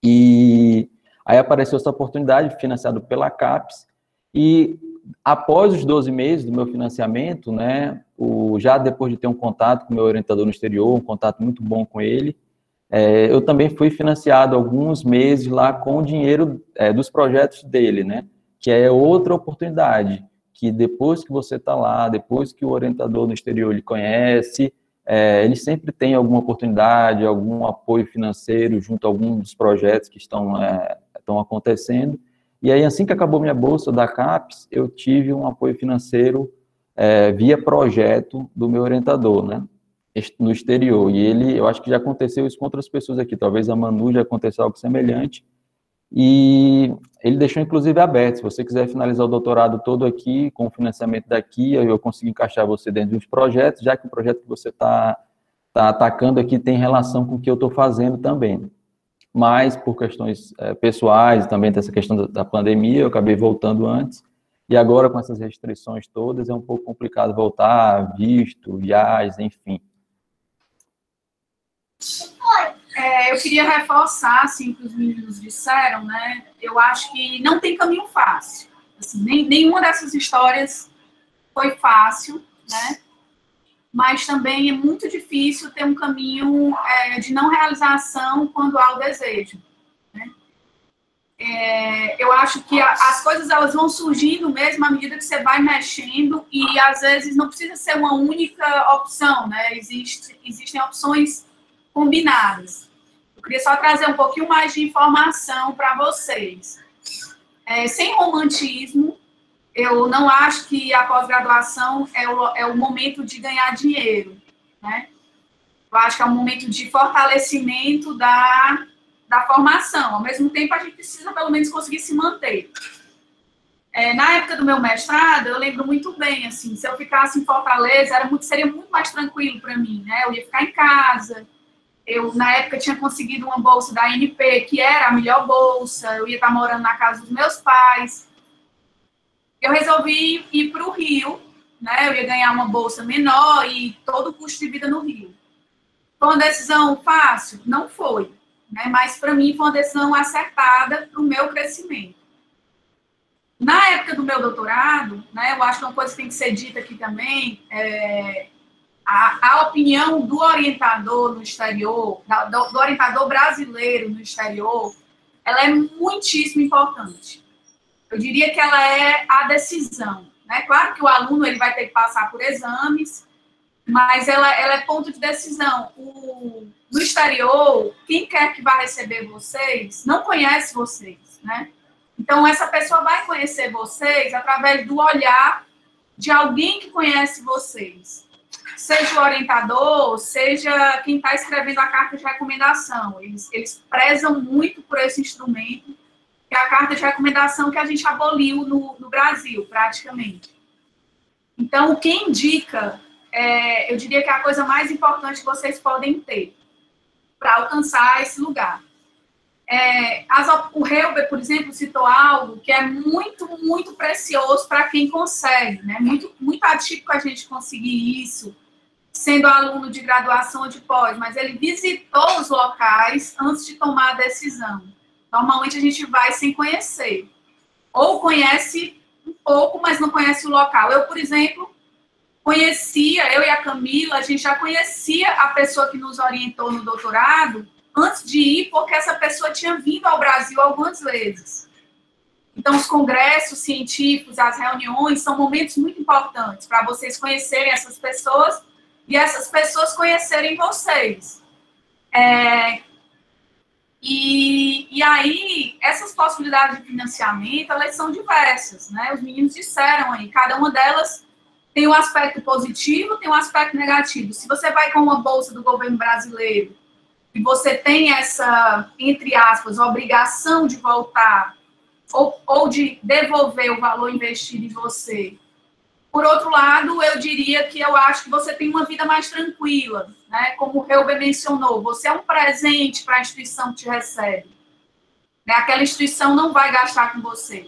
E aí apareceu essa oportunidade, financiado pela CAPES, e após os 12 meses do meu financiamento, né, já depois de ter um contato com o meu orientador no exterior, um contato muito bom com ele, eu também fui financiado alguns meses lá com o dinheiro dos projetos dele, né, que é outra oportunidade, que depois que você está lá, depois que o orientador no exterior lhe conhece, ele sempre tem alguma oportunidade, algum apoio financeiro junto a algum dos projetos que estão acontecendo. E aí, assim que acabou minha bolsa da CAPES, eu tive um apoio financeiro via projeto do meu orientador, né, no exterior. E eu acho que já aconteceu isso com outras pessoas aqui, talvez a Manu já aconteceu algo semelhante. E ele deixou, inclusive, aberto. Se você quiser finalizar o doutorado todo aqui, com o financiamento daqui, eu consigo encaixar você dentro dos projetos, já que o projeto que você está atacando aqui tem relação com o que eu estou fazendo também. Mas, por questões pessoais, também dessa questão da pandemia, eu acabei voltando antes, e agora, com essas restrições todas, é um pouco complicado voltar, visto, viagens, enfim. Eu queria reforçar, assim, que os meninos disseram, né? Eu acho que não tem caminho fácil. Assim, nenhuma dessas histórias foi fácil, né? Mas também é muito difícil ter um caminho de não realização quando há o desejo, né? Eu acho que as coisas elas vão surgindo mesmo à medida que você vai mexendo e, às vezes, não precisa ser uma única opção, né? Existem opções combinadas. Eu queria só trazer um pouquinho mais de informação para vocês. Sem romantismo, eu não acho que a pós-graduação é o momento de ganhar dinheiro, né? Eu acho que é um momento de fortalecimento da formação. Ao mesmo tempo, a gente precisa, pelo menos, conseguir se manter. Na época do meu mestrado, eu lembro muito bem, assim, se eu ficasse em Fortaleza, seria muito mais tranquilo para mim, né? Eu ia ficar em casa. Eu, na época, tinha conseguido uma bolsa da ANP, que era a melhor bolsa. Eu ia estar morando na casa dos meus pais. Eu resolvi ir para o Rio, né? Eu ia ganhar uma bolsa menor e todo o custo de vida no Rio. Foi uma decisão fácil? Não foi, né? Mas, para mim, foi uma decisão acertada para o meu crescimento. Na época do meu doutorado, né, eu acho que uma coisa que tem que ser dita aqui também a opinião do orientador no exterior, do orientador brasileiro no exterior, ela é muitíssimo importante. Eu diria que ela é a decisão, né? Claro que o aluno ele vai ter que passar por exames, mas ela é ponto de decisão. No exterior, quem quer que vá receber vocês não conhece vocês, né? Então, essa pessoa vai conhecer vocês através do olhar de alguém que conhece vocês. Seja o orientador, seja quem está escrevendo a carta de recomendação. Eles prezam muito por esse instrumento, que é a carta de recomendação que a gente aboliu no Brasil, praticamente. Então, o que indica, eu diria que é a coisa mais importante que vocês podem ter para alcançar esse lugar. O Helber, por exemplo, citou algo que é muito, muito precioso para quem consegue, né? Muito atípico a gente conseguir isso, sendo aluno de graduação ou de pós, mas ele visitou os locais antes de tomar a decisão. Normalmente a gente vai sem conhecer. Ou conhece um pouco, mas não conhece o local. Eu, por exemplo, eu e a Camila, a gente já conhecia a pessoa que nos orientou no doutorado antes de ir, porque essa pessoa tinha vindo ao Brasil algumas vezes. Então, os congressos científicos, as reuniões, são momentos muito importantes para vocês conhecerem essas pessoas e essas pessoas conhecerem vocês. E aí, essas possibilidades de financiamento, elas são diversas, né? Os meninos disseram aí, cada uma delas tem um aspecto positivo, tem um aspecto negativo. Se você vai com uma bolsa do governo brasileiro e você tem essa, entre aspas, obrigação de voltar ou de devolver o valor investido em você. Por outro lado, eu diria que eu acho que você tem uma vida mais tranquila, né? Como o Helber mencionou, você é um presente para a instituição que te recebe. Né? Aquela instituição não vai gastar com você.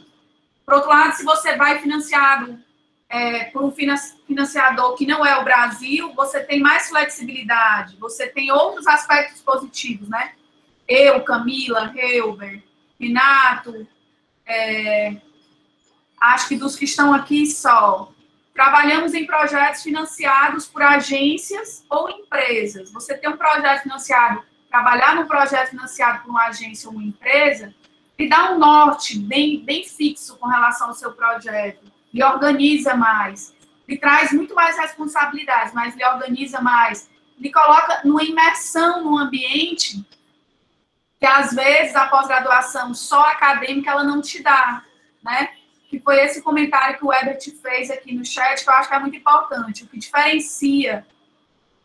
Por outro lado, se você vai financiado por um financiador que não é o Brasil, você tem mais flexibilidade, você tem outros aspectos positivos, né? Eu, Camila, Helber, Renato, acho que dos que estão aqui só. Trabalhamos em projetos financiados por agências ou empresas. Você tem um projeto financiado, trabalhar num projeto financiado por uma agência ou uma empresa, lhe dá um norte bem fixo com relação ao seu projeto. Lhe organiza mais, lhe traz muito mais responsabilidades, mas lhe organiza mais, lhe coloca numa imersão no ambiente que, às vezes, a pós-graduação só acadêmica, ela não te dá, né? Que foi esse comentário que o Ebert fez aqui no chat, que eu acho que é muito importante. O que diferencia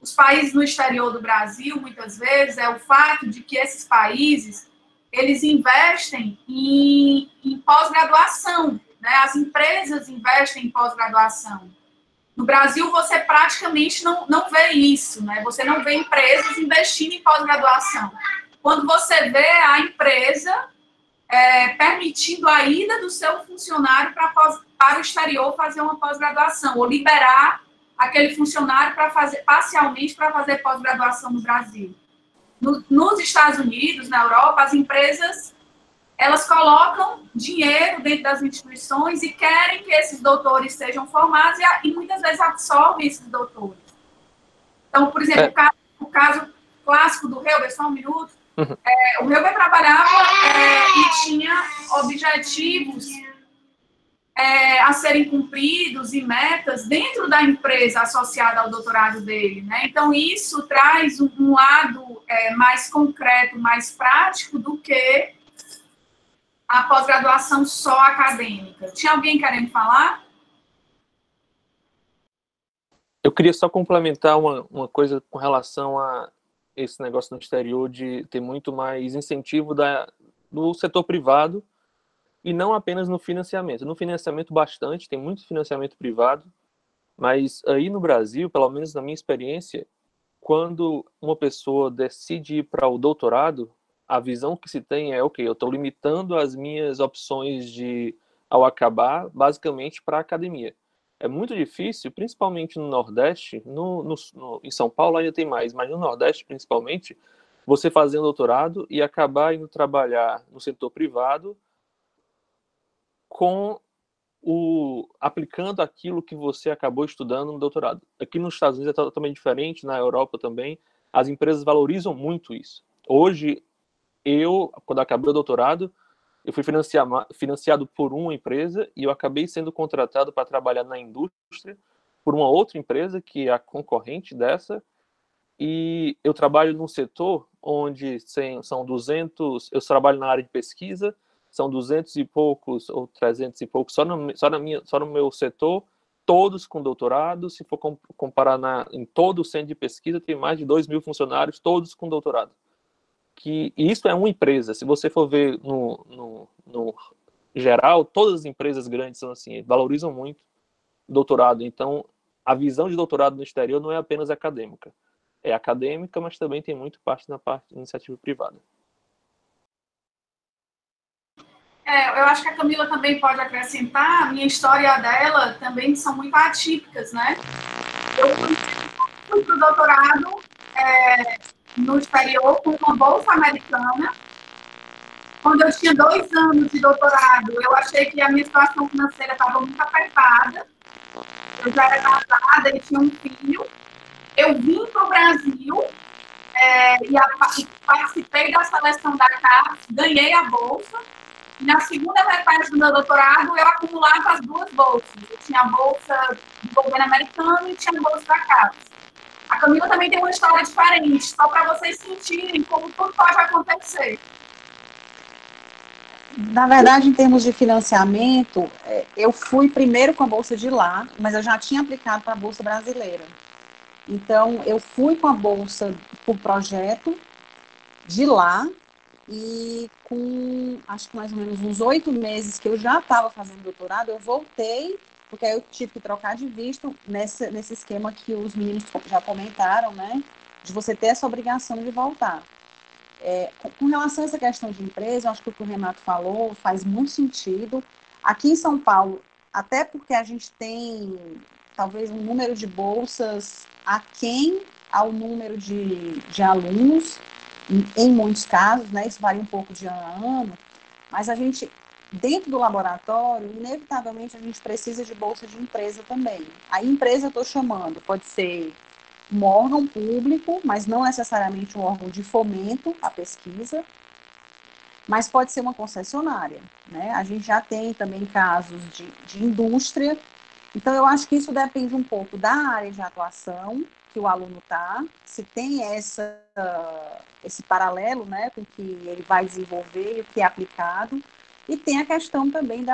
os países no exterior do Brasil, muitas vezes, é o fato de que esses países, eles investem em pós-graduação, né? As empresas investem em pós-graduação. No Brasil, você praticamente não vê isso, né? Você não vê empresas investindo em pós-graduação. Quando você vê a empresa permitindo a ida do seu funcionário para o exterior fazer uma pós-graduação, ou liberar aquele funcionário para fazer parcialmente para fazer pós-graduação no Brasil. Nos Estados Unidos, na Europa, as empresas elas colocam dinheiro dentro das instituições e querem que esses doutores sejam formados e muitas vezes absorvem esses doutores. Então, por exemplo, o caso clássico do Helber, só um minuto, o Helber trabalhava e tinha objetivos a serem cumpridos e metas dentro da empresa associada ao doutorado dele, né? Então, isso traz um lado mais concreto, mais prático do que a pós-graduação só acadêmica. Tinha alguém querendo falar? Eu queria só complementar uma coisa com relação a esse negócio no exterior de ter muito mais incentivo do setor privado e não apenas no financiamento. No financiamento bastante, tem muito financiamento privado, mas aí no Brasil, pelo menos na minha experiência, quando uma pessoa decide ir para o doutorado, a visão que se tem é, ok, eu estou limitando as minhas opções ao acabar, basicamente, para a academia. É muito difícil, principalmente no Nordeste, em São Paulo ainda tem mais, mas no Nordeste, principalmente, você fazer um doutorado e acabar indo trabalhar no setor privado aplicando aquilo que você acabou estudando no doutorado. Aqui nos Estados Unidos é totalmente diferente, na Europa também, as empresas valorizam muito isso. Hoje, quando acabei o doutorado, eu fui financiado por uma empresa e eu acabei sendo contratado para trabalhar na indústria por uma outra empresa que é a concorrente dessa, e eu trabalho num setor onde são 200, eu trabalho na área de pesquisa, são 200 e poucos ou 300 e poucos só no meu setor, todos com doutorado. Se for comparar em todo o centro de pesquisa, tem mais de 2.000 funcionários, todos com doutorado. E isso é uma empresa. Se você for ver no geral, todas as empresas grandes são assim, valorizam muito doutorado. Então, a visão de doutorado no exterior não é apenas acadêmica. É acadêmica, mas também tem muito parte na parte de iniciativa privada. Eu acho que a Camila também pode acrescentar. A minha história dela também são muito atípicas, né? Eu fui para o doutorado no exterior com uma bolsa americana. Quando eu tinha 2 anos de doutorado, eu achei que a minha situação financeira estava muito apertada. Eu já era casada e tinha um filho. Eu vim para o Brasil e participei da seleção da CAPES, ganhei a bolsa. Na segunda metade do meu doutorado, eu acumulava as duas bolsas. Eu tinha a bolsa do governo americano e tinha a bolsa da CAPES. A Camila também tem uma história diferente, só para vocês sentirem como tudo pode acontecer. Na verdade, em termos de financiamento, eu fui primeiro com a bolsa de lá, mas eu já tinha aplicado para a bolsa brasileira. Então, eu fui com a bolsa por projeto de lá e com, acho que mais ou menos uns 8 meses que eu já estava fazendo doutorado, eu voltei, porque aí eu tive que trocar de visto nesse esquema que os meninos já comentaram, né? De você ter essa obrigação de voltar. Com relação a essa questão de empresa, eu acho que o que o Renato falou faz muito sentido. Aqui em São Paulo, até porque a gente tem talvez um número de bolsas aquém ao número de alunos, em muitos casos, né? Isso varia um pouco de ano a ano, mas a gente, dentro do laboratório, inevitavelmente a gente precisa de bolsa de empresa também. A empresa eu estou chamando, pode ser um órgão público, mas não necessariamente um órgão de fomento à pesquisa, mas pode ser uma concessionária, né? A gente já tem também casos de indústria, então eu acho que isso depende um pouco da área de atuação que o aluno está, se tem esse paralelo, né, com o que ele vai desenvolver e o que é aplicado, e tem a questão também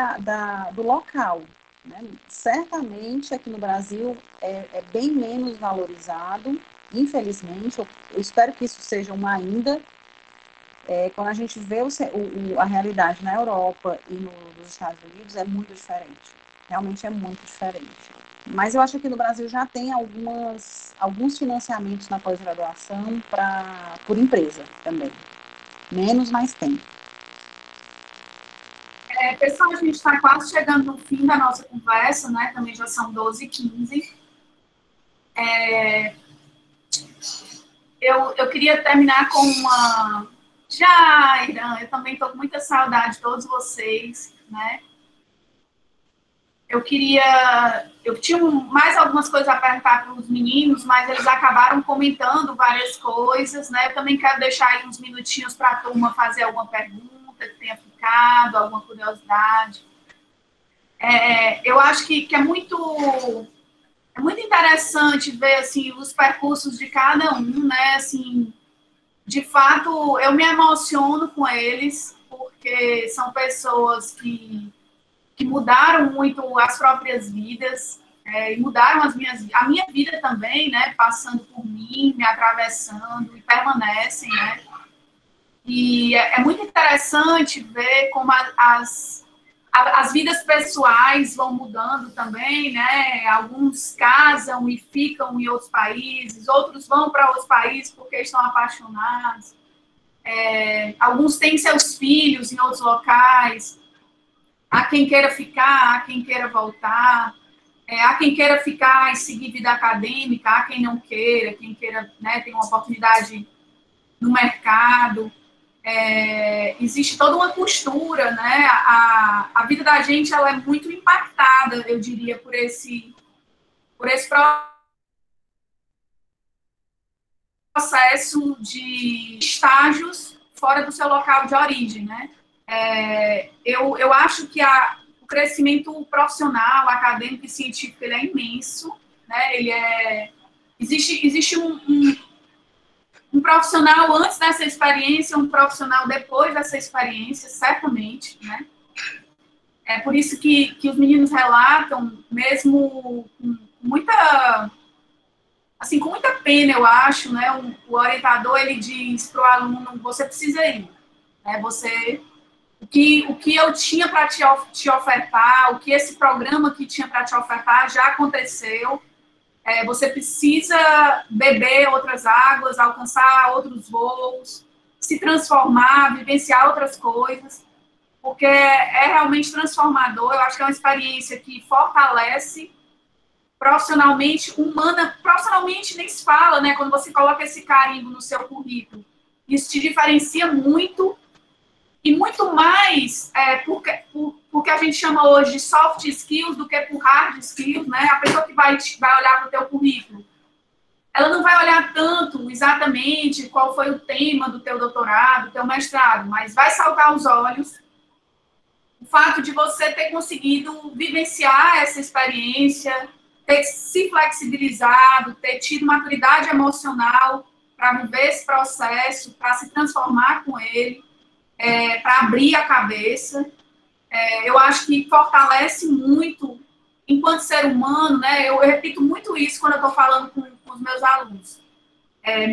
do local, né? Certamente aqui no Brasil é bem menos valorizado, infelizmente, eu espero que isso seja uma ainda. Quando a gente vê a realidade na Europa e nos Estados Unidos, é muito diferente, realmente é muito diferente. Mas eu acho que no Brasil já tem alguns financiamentos na pós-graduação por empresa também, menos, mas tem. Pessoal, a gente está quase chegando no fim da nossa conversa, né? Também já são 12h15. Eu queria terminar com uma... Irã, eu também estou com muita saudade de todos vocês, né? Eu tinha mais algumas coisas a perguntar para os meninos, mas eles acabaram comentando várias coisas, né? Eu também quero deixar aí uns minutinhos para a turma fazer alguma pergunta que tenha ficado, alguma curiosidade. Eu acho que é muito interessante ver, assim, os percursos de cada um, né? Assim, de fato, eu me emociono com eles, porque são pessoas que mudaram muito as próprias vidas, e mudaram a minha vida também, né? Passando por mim, me atravessando, e permanecem, né? E é muito interessante ver como as vidas pessoais vão mudando também, né? Alguns casam e ficam em outros países, outros vão para outros países porque estão apaixonados. Alguns têm seus filhos em outros locais. Há quem queira ficar, há quem queira voltar. Há quem queira ficar e seguir vida acadêmica, há quem não queira, quem queira, né, ter uma oportunidade no mercado. Existe toda uma costura, né? A vida da gente ela é muito impactada, eu diria, por esse processo de estágios fora do seu local de origem, né? Eu acho que o crescimento profissional, acadêmico e científico ele é imenso, né? Existe um profissional antes dessa experiência, um profissional depois dessa experiência, certamente, né? É por isso que os meninos relatam, mesmo com muita pena, eu acho, né? O orientador, ele diz para o aluno, você precisa ir, né? O que eu tinha para te ofertar, o que esse programa que tinha para te ofertar já aconteceu. Você precisa beber outras águas, alcançar outros voos, se transformar, vivenciar outras coisas, porque é realmente transformador. Eu acho que é uma experiência que fortalece profissionalmente, profissionalmente nem se fala, né? Quando você coloca esse carimbo no seu currículo, isso te diferencia muito, e muito mais porque a gente chama hoje de soft skills do que por hard skills, né? A pessoa que vai olhar para o teu currículo, ela não vai olhar tanto exatamente qual foi o tema do teu doutorado, do teu mestrado, mas vai saltar aos olhos o fato de você ter conseguido vivenciar essa experiência, ter se flexibilizado, ter tido maturidade emocional para viver esse processo, para se transformar com ele, para abrir a cabeça. Eu acho que fortalece muito, enquanto ser humano, né? Eu repito muito isso quando eu estou falando com os meus alunos.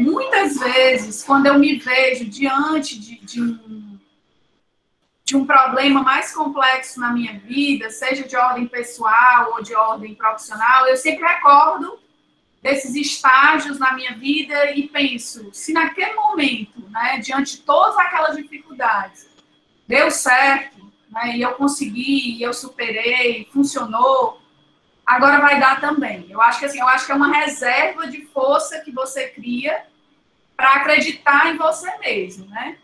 Muitas vezes, quando eu me vejo diante de um problema mais complexo na minha vida, seja de ordem pessoal ou de ordem profissional, eu sempre recordo desses estágios na minha vida e penso, se naquele momento, né, diante de todas aquelas dificuldades, deu certo, né, e eu consegui, e eu superei, funcionou, agora vai dar também. Eu acho que assim, é uma reserva de força que você cria para acreditar em você mesmo, né?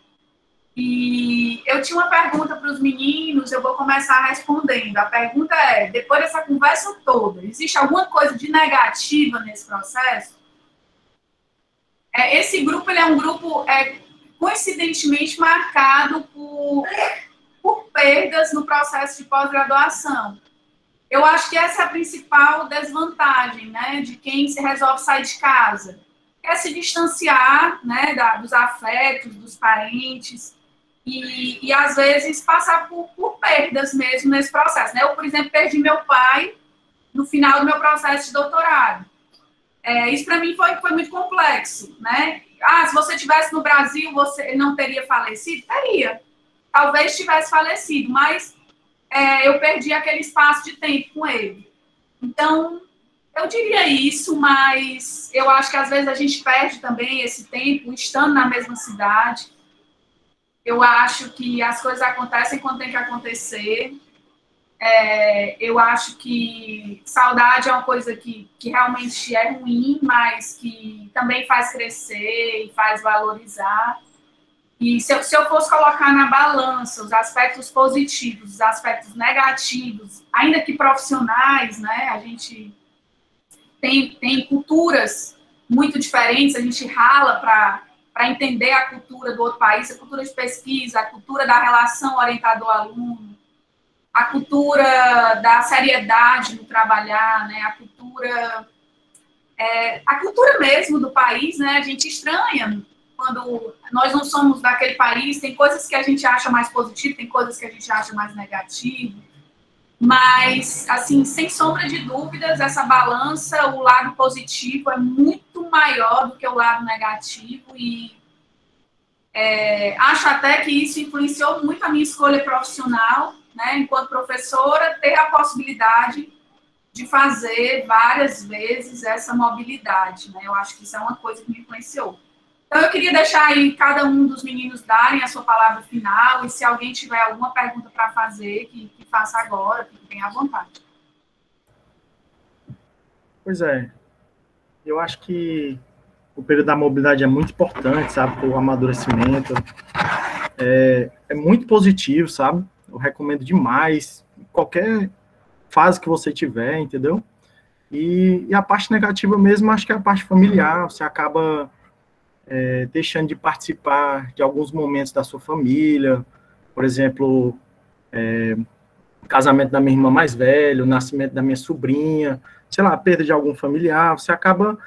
E eu tinha uma pergunta para os meninos, eu vou começar respondendo. A pergunta é, depois dessa conversa toda, existe alguma coisa de negativa nesse processo? Esse grupo, ele é um grupo coincidentemente marcado por perdas no processo de pós-graduação. Eu acho que essa é a principal desvantagem, né, de quem se resolve sair de casa. É se distanciar, né, dos afetos, dos parentes, e às vezes passar por perdas mesmo nesse processo. Né? Eu, por exemplo, perdi meu pai no final do meu processo de doutorado. Isso para mim foi muito complexo. Né? Se você estivesse no Brasil, ele não teria falecido? Teria. Talvez tivesse falecido, mas eu perdi aquele espaço de tempo com ele. Então, eu diria isso, mas eu acho que às vezes a gente perde também esse tempo estando na mesma cidade. Eu acho que as coisas acontecem quando tem que acontecer. Eu acho que saudade é uma coisa que realmente é ruim, mas que também faz crescer e faz valorizar. E se eu fosse colocar na balança os aspectos positivos, os aspectos negativos, ainda que profissionais, né, a gente tem culturas muito diferentes, a gente rala para entender a cultura do outro país, a cultura de pesquisa, a cultura da relação orientador-aluno, a cultura da seriedade no trabalhar, né, a cultura mesmo do país, né, a gente estranha quando nós não somos daquele país, tem coisas que a gente acha mais positivo, tem coisas que a gente acha mais negativo, mas, assim, sem sombra de dúvidas, essa balança, o lado positivo é muito maior do que o lado negativo e acho até que isso influenciou muito a minha escolha profissional, né, enquanto professora, ter a possibilidade de fazer várias vezes essa mobilidade, né, eu acho que isso é uma coisa que me influenciou. Então, eu queria deixar aí cada um dos meninos darem a sua palavra final, e se alguém tiver alguma pergunta para fazer, que faça agora, que tenha à vontade. Pois é, eu acho que o período da mobilidade é muito importante, sabe, para o amadurecimento, é muito positivo, sabe, eu recomendo demais, qualquer fase que você tiver, entendeu? E a parte negativa mesmo, acho que é a parte familiar, você acaba deixando de participar de alguns momentos da sua família, por exemplo, o casamento da minha irmã mais velha, o nascimento da minha sobrinha, sei lá, a perda de algum familiar, você acaba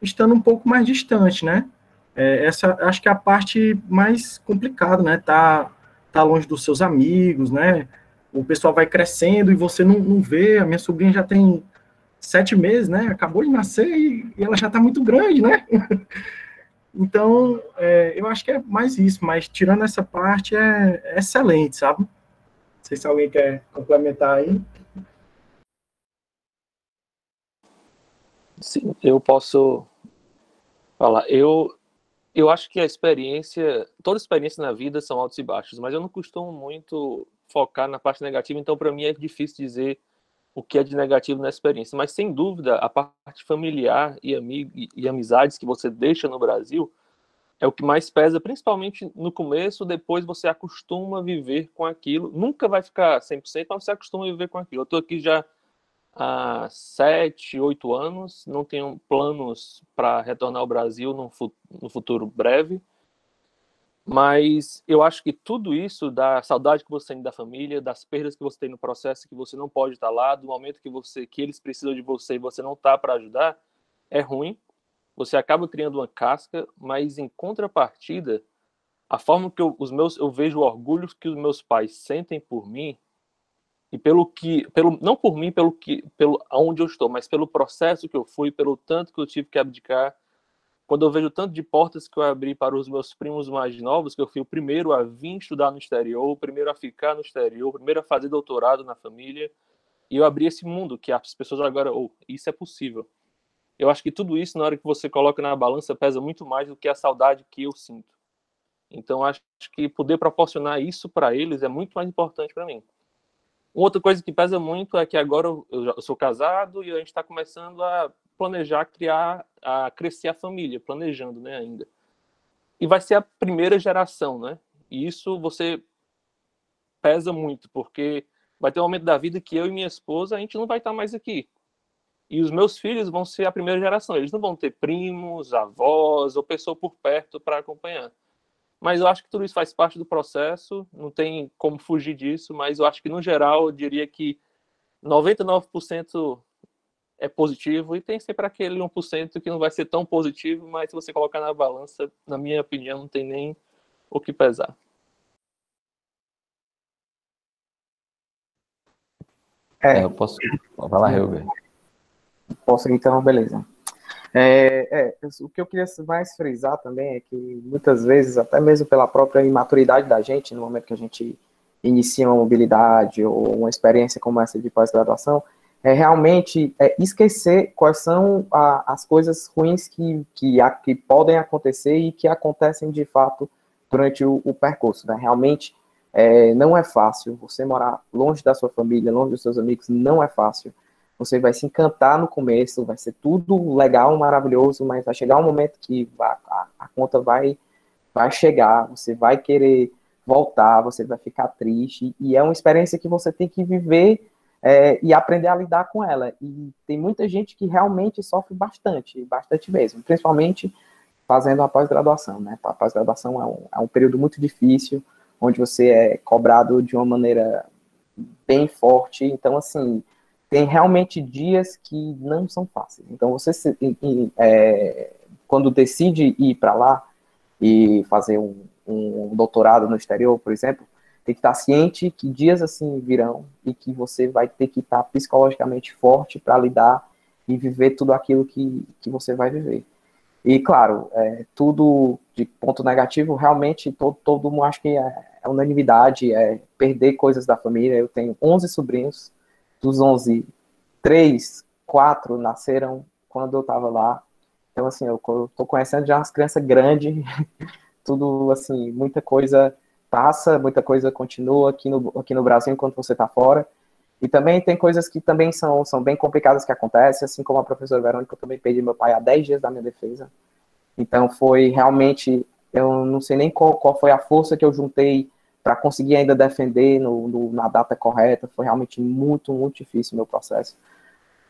estando um pouco mais distante, né? Essa acho que é a parte mais complicada, né? Tá longe dos seus amigos, né? O pessoal vai crescendo e você não vê. A minha sobrinha já tem 7 meses, né? Acabou de nascer e ela já está muito grande, né? Então, eu acho que é mais isso, mas tirando essa parte, é excelente, sabe? Não sei se alguém quer complementar aí. Sim, eu posso falar. Eu acho que toda experiência na vida são altos e baixos, mas eu não costumo muito focar na parte negativa, então para mim é difícil dizer o que é de negativo nessa experiência. Mas sem dúvida, a parte familiar e amizades que você deixa no Brasil é o que mais pesa, principalmente no começo, depois você acostuma a viver com aquilo. Nunca vai ficar 100%, mas você acostuma a viver com aquilo. Eu estou aqui já há 7, 8 anos, não tenho planos para retornar ao Brasil no futuro breve. Mas eu acho que tudo isso, da saudade que você tem da família, das perdas que você tem no processo, que você não pode estar lá, do momento que eles precisam de você e você não está para ajudar, é ruim. Você acaba criando uma casca, mas em contrapartida, a forma que eu vejo o orgulho que os meus pais sentem por mim, e não por mim, pelo aonde eu estou, mas pelo processo que eu fui, pelo tanto que eu tive que abdicar. Quando eu vejo o tanto de portas que eu abri para os meus primos mais novos, que eu fui o primeiro a vir estudar no exterior, o primeiro a ficar no exterior, o primeiro a fazer doutorado na família, e eu abri esse mundo que as pessoas agora, isso é possível. Eu acho que tudo isso, na hora que você coloca na balança, pesa muito mais do que a saudade que eu sinto. Então, acho que poder proporcionar isso para eles é muito mais importante para mim. Outra coisa que pesa muito é que agora eu sou casado e a gente está começando a planejar, a crescer a família, planejando, né, ainda. E vai ser a primeira geração, né? E isso você pesa muito, porque vai ter um momento da vida que eu e minha esposa, a gente não vai estar mais aqui. E os meus filhos vão ser a primeira geração. Eles não vão ter primos, avós ou pessoa por perto para acompanhar. Mas eu acho que tudo isso faz parte do processo, não tem como fugir disso, mas eu acho que, no geral, eu diria que 99% é positivo e tem sempre aquele 1% que não vai ser tão positivo, mas se você colocar na balança, na minha opinião, não tem nem o que pesar. Eu posso... Vai lá, Helber. Posso, então, beleza. O que eu queria mais frisar também é que muitas vezes, até mesmo pela própria imaturidade da gente, no momento que a gente inicia uma mobilidade ou uma experiência como essa de pós-graduação, é realmente esquecer quais são as coisas ruins que podem acontecer e que acontecem de fato durante o percurso, né? Realmente não é fácil, você morar longe da sua família, longe dos seus amigos, não é fácil. Você vai se encantar no começo, vai ser tudo legal, maravilhoso, mas vai chegar um momento que a conta vai chegar, você vai querer voltar, você vai ficar triste, e é uma experiência que você tem que viver e aprender a lidar com ela. E tem muita gente que realmente sofre bastante, bastante mesmo, principalmente fazendo a pós-graduação, né? A pós-graduação é um período muito difícil, onde você é cobrado de uma maneira bem forte, então, assim, tem realmente dias que não são fáceis. Então, você, quando decide ir para lá e fazer um doutorado no exterior, por exemplo, tem que estar ciente que dias assim virão e que você vai ter que estar psicologicamente forte para lidar e viver tudo aquilo que você vai viver. E, claro, tudo de ponto negativo, realmente, todo mundo acho que é unanimidade, perder coisas da família. Eu tenho 11 sobrinhos, dos 11, 3, 4 nasceram quando eu estava lá. Então, assim, eu tô conhecendo já umas crianças grandes, tudo, assim, muita coisa passa, muita coisa continua aqui no Brasil enquanto você está fora. E também tem coisas que também são bem complicadas que acontecem, assim como a professora Verônica, eu também perdi meu pai há 10 dias da minha defesa. Então, foi realmente, eu não sei nem qual foi a força que eu juntei para conseguir ainda defender na data correta. Foi realmente muito, muito difícil o meu processo.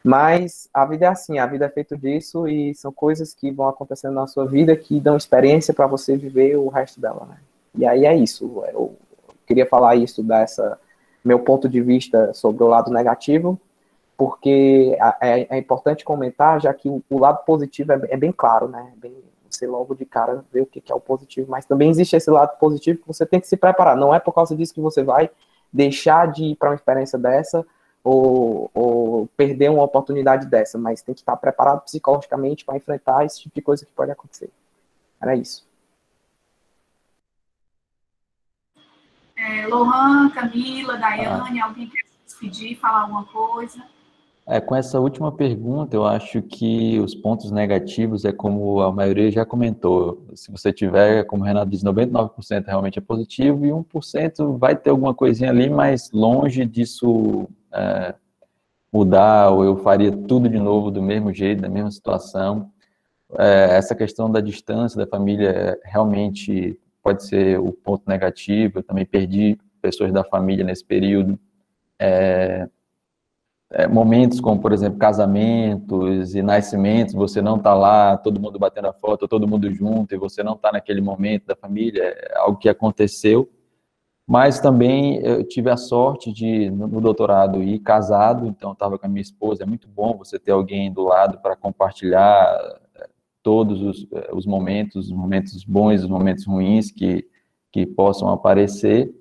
Mas a vida é assim, a vida é feita disso e são coisas que vão acontecendo na sua vida que dão experiência para você viver o resto dela, né? E aí é isso. Eu queria falar isso, meu ponto de vista sobre o lado negativo, porque é importante comentar, já que o lado positivo é bem claro, né? Você logo de cara vê o que é o positivo, mas também existe esse lado positivo que você tem que se preparar. Não é por causa disso que você vai deixar de ir para uma experiência dessa ou perder uma oportunidade dessa, mas tem que estar preparado psicologicamente para enfrentar esse tipo de coisa que pode acontecer. Era isso. Lohan, Camila, Daiane, alguém quer se despedir, falar alguma coisa? Com essa última pergunta, eu acho que os pontos negativos é como a maioria já comentou. Se você tiver, como o Renato disse, 99% realmente é positivo e 1% vai ter alguma coisinha ali, mas longe disso mudar, ou eu faria tudo de novo do mesmo jeito, da mesma situação. Essa questão da distância da família realmente pode ser o ponto negativo. Eu também perdi pessoas da família nesse período. momentos como, por exemplo, casamentos e nascimentos, você não está lá, todo mundo batendo a foto, todo mundo junto, e você não está naquele momento da família, é algo que aconteceu. Mas também eu tive a sorte de, no doutorado, ir casado, então estava com a minha esposa. É muito bom você ter alguém do lado para compartilhar todos os momentos bons, os momentos ruins que possam aparecer.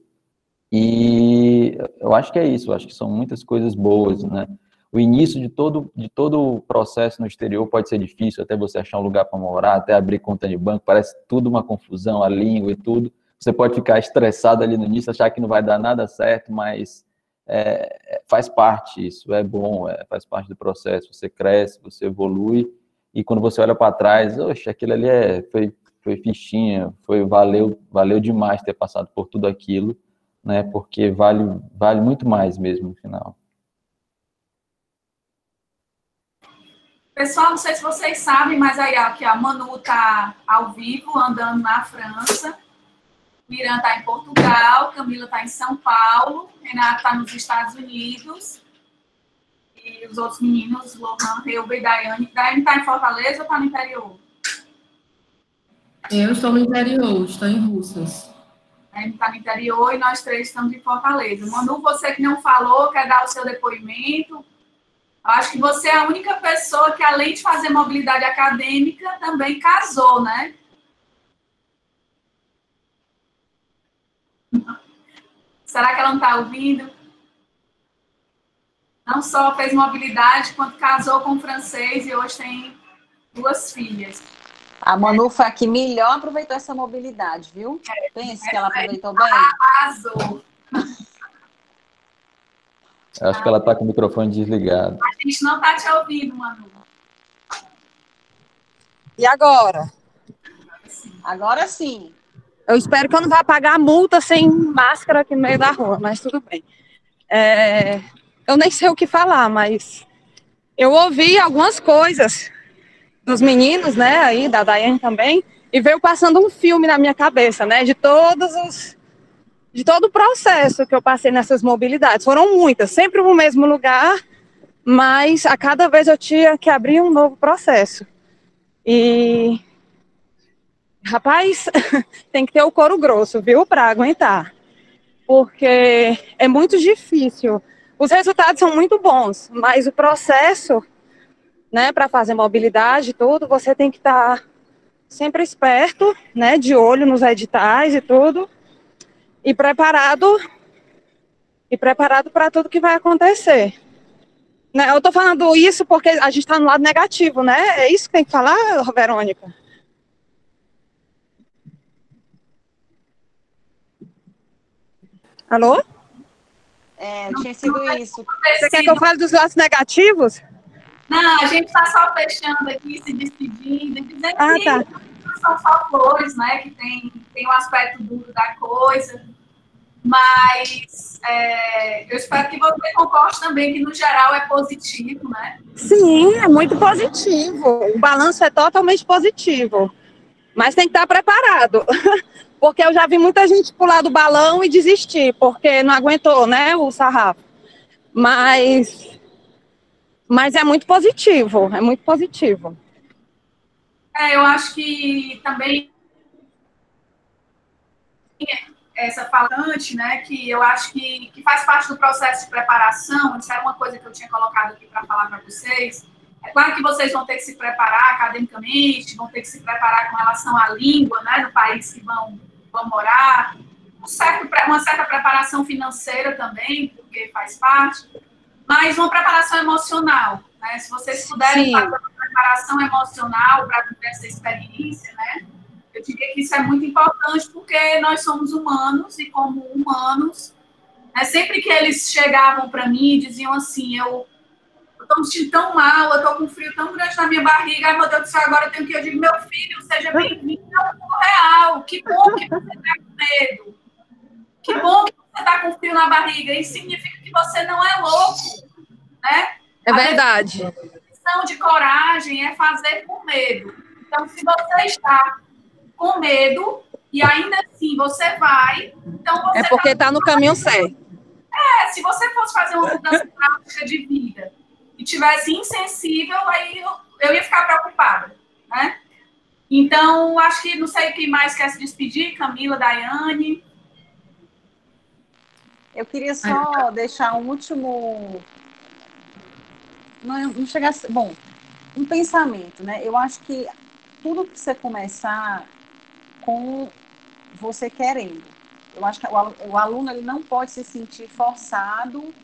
E eu acho que é isso, eu acho que são muitas coisas boas, né? O início de todo o processo no exterior pode ser difícil, até você achar um lugar para morar, até abrir conta de banco, parece tudo uma confusão, a língua e tudo. Você pode ficar estressado ali no início, achar que não vai dar nada certo, mas faz parte, isso é bom, faz parte do processo, você cresce, você evolui, e quando você olha para trás, oxe, aquilo ali foi fichinha, valeu demais ter passado por tudo aquilo, né, porque vale muito mais mesmo no final. Pessoal, não sei se vocês sabem, mas aí aqui a Manu está ao vivo, andando na França, Miran está em Portugal, Camila está em São Paulo, Renato está nos Estados Unidos, e os outros meninos, Lohan, Reuba e Daiane. Daiane está em Fortaleza ou está no interior? Eu estou no interior, estou em Russas. A gente está no interior e nós três estamos em Fortaleza. Manu, você que não falou, quer dar o seu depoimento? Acho que você é a única pessoa que, além de fazer mobilidade acadêmica, também casou, né? Será que ela não está ouvindo? Não só fez mobilidade, quanto casou com um francês e hoje tem 2 filhas. A Manu foi a que melhor aproveitou essa mobilidade, viu? Pense que ela aproveitou bem. Arrasou. Acho que ela está com o microfone desligado. A gente não está te ouvindo, Manu. E agora? Agora sim. Eu espero que eu não vá pagar a multa sem máscara aqui no meio da rua, mas tudo bem. Eu nem sei o que falar, mas eu ouvi algumas coisas dos meninos, né, aí, da Daiane também, e veio passando um filme na minha cabeça, né, de todo o processo que eu passei nessas mobilidades. Foram muitas, sempre no mesmo lugar, mas a cada vez eu tinha que abrir um novo processo. E, rapaz, tem que ter o couro grosso, viu, para aguentar, porque é muito difícil. Os resultados são muito bons, mas o processo, né, para fazer mobilidade e tudo, você tem que estar sempre esperto, né, de olho nos editais e tudo, e preparado para tudo que vai acontecer. Né, eu estou falando isso porque a gente está no lado negativo, né? É isso que tem que falar, Verônica? Alô? Tinha sido isso. Você quer que eu fale dos lados negativos? Não, a gente está só fechando aqui, se despedindo, dizendo que tá. São só flores, né? Que tem um aspecto duro da coisa. Mas eu espero que você concorde também que, no geral, é positivo, né? Sim, é muito positivo. O balanço é totalmente positivo. Mas tem que estar preparado. Porque eu já vi muita gente pular do balão e desistir, porque não aguentou, né, o sarrafo. Mas é muito positivo, é muito positivo. Eu acho que também essa falante, né, que eu acho que faz parte do processo de preparação. Isso era uma coisa que eu tinha colocado aqui para falar para vocês. É claro que vocês vão ter que se preparar academicamente, vão ter que se preparar com relação à língua, né, no país que vão morar, uma certa preparação financeira também, porque faz parte, mas uma preparação emocional, né? Se vocês puderem fazer uma preparação emocional para viver essa experiência, né? Eu diria que isso é muito importante, porque nós somos humanos, e como humanos, né, sempre que eles chegavam para mim e diziam assim, eu estou me sentindo tão mal, eu estou com um frio tão grande na minha barriga, ai meu Deus do céu, agora eu tenho que ir. Eu digo, meu filho, seja bem-vindo ao mundo real, que bom que você está com medo, que bom que você está com frio na barriga, isso significa que você não é louco, né? É verdade. A definição de coragem é fazer com medo. Então, se você está com medo e ainda assim você vai, então você é porque está no caminho certo. Se você fosse fazer uma mudança drástica de vida e tivesse insensível, aí eu ia ficar preocupada, né? Então, acho que não sei quem mais quer se despedir, Camila, Daiane. Eu queria só deixar um último... Não chegar a ser... Bom, um pensamento, né? Eu acho que tudo que você começar com você querendo. Eu acho que o aluno ele não pode se sentir forçado,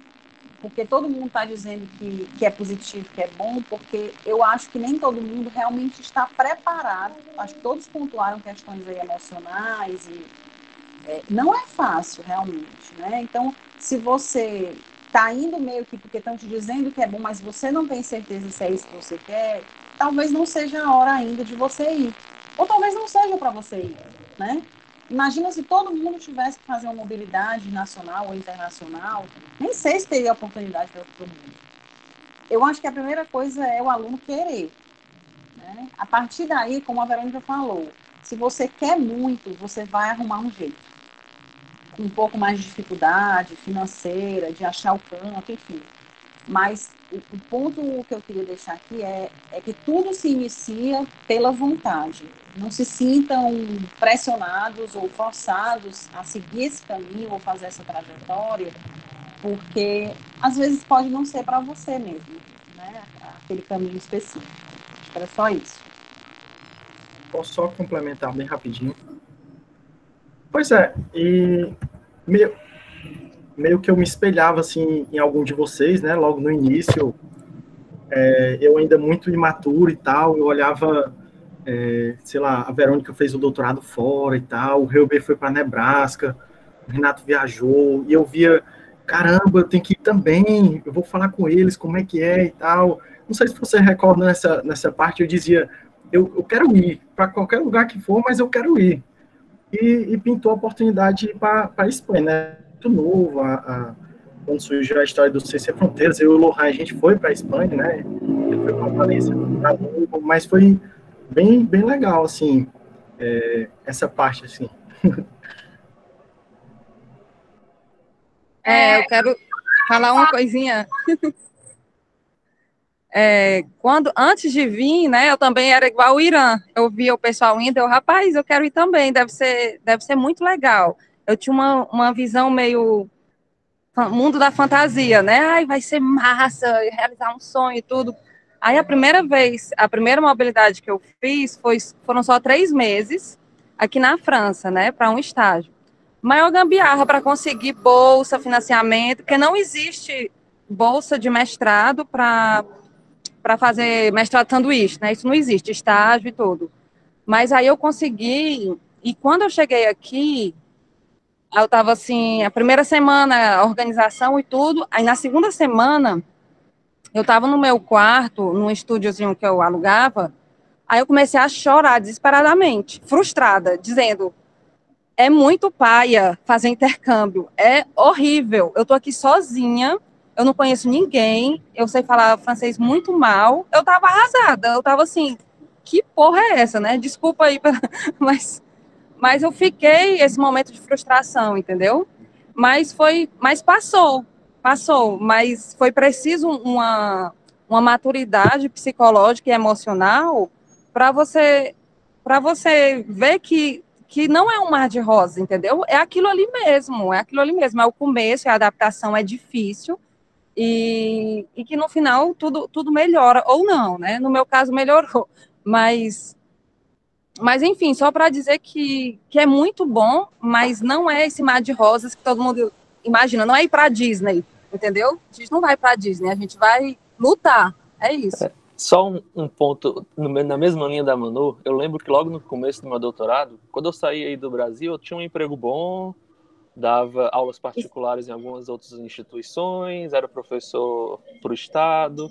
porque todo mundo está dizendo que é positivo, que é bom, porque eu acho que nem todo mundo realmente está preparado. Acho que todos pontuaram questões aí emocionais e não é fácil realmente, né? Então, se você está indo meio que porque estão te dizendo que é bom, mas você não tem certeza se é isso que você quer, talvez não seja a hora ainda de você ir. Ou talvez não seja para você ir, né? Imagina se todo mundo tivesse que fazer uma mobilidade nacional ou internacional, nem sei se teria oportunidade para todo mundo. Eu acho que a primeira coisa é o aluno querer, né? A partir daí, como a Verônica falou, se você quer muito, você vai arrumar um jeito. Com um pouco mais de dificuldade financeira, de achar o canto, enfim. Mas o ponto que eu queria deixar aqui é que tudo se inicia pela vontade. Não se sintam pressionados ou forçados a seguir esse caminho ou fazer essa trajetória, porque às vezes pode não ser para você mesmo, né? Aquele caminho específico. Acho que era só isso. Posso só complementar bem rapidinho? Pois é, e meio que eu me espelhava assim em algum de vocês, né? Logo no início, eu ainda muito imaturo e tal, eu olhava, sei lá, a Verônica fez o doutorado fora e tal, o Helber foi para Nebraska, o Renato viajou, e eu via, caramba, eu tenho que ir também, eu vou falar com eles, como é que é e tal. Não sei se você recorda nessa parte, eu dizia, eu quero ir, para qualquer lugar que for, mas eu quero ir. E pintou a oportunidade para a Espanha, né? Muito novo, quando surgiu a história do Sem Fronteiras, eu e o Lohan, a gente foi para a Espanha, né? Ele foi para Valência, mas foi bem legal, assim, essa parte, assim. Eu quero falar uma coisinha. Antes de vir, né, eu também era igual o Irã. Eu via o pessoal indo, rapaz, eu quero ir também, deve ser muito legal. Eu tinha uma visão meio mundo da fantasia, né? Ai, vai ser massa, realizar um sonho e tudo. Aí a primeira mobilidade que eu fiz foram só 3 meses aqui na França, né, para um estágio. Maior gambiarra para conseguir bolsa, financiamento, porque não existe bolsa de mestrado para fazer mestrado sanduíche, né? Isso não existe, estágio e tudo. Mas aí eu consegui, e quando eu cheguei aqui, eu estava assim, a primeira semana, a organização e tudo, aí na segunda semana, eu estava no meu quarto, num estúdiozinho que eu alugava, aí eu comecei a chorar desesperadamente, frustrada, dizendo, é muito paia fazer intercâmbio, é horrível, eu tô aqui sozinha, eu não conheço ninguém, eu sei falar francês muito mal, eu tava arrasada, eu tava assim, que porra é essa, né? Desculpa aí, mas eu fiquei esse momento de frustração, entendeu? Mas passou, mas foi preciso uma maturidade psicológica e emocional para você ver que não é um mar de rosas, entendeu? É aquilo ali mesmo, é o começo, a adaptação é difícil, e que no final tudo melhora, ou não, né? No meu caso melhorou, mas enfim, só para dizer que é muito bom, mas não é esse mar de rosas que todo mundo imagina, não é ir para a Disney, entendeu? A gente não vai para a Disney, a gente vai lutar, é isso. Só um ponto, na mesma linha da Manu, eu lembro que logo no começo do meu doutorado, quando eu saí aí do Brasil, eu tinha um emprego bom, dava aulas particulares em algumas outras instituições, era professor para o estado,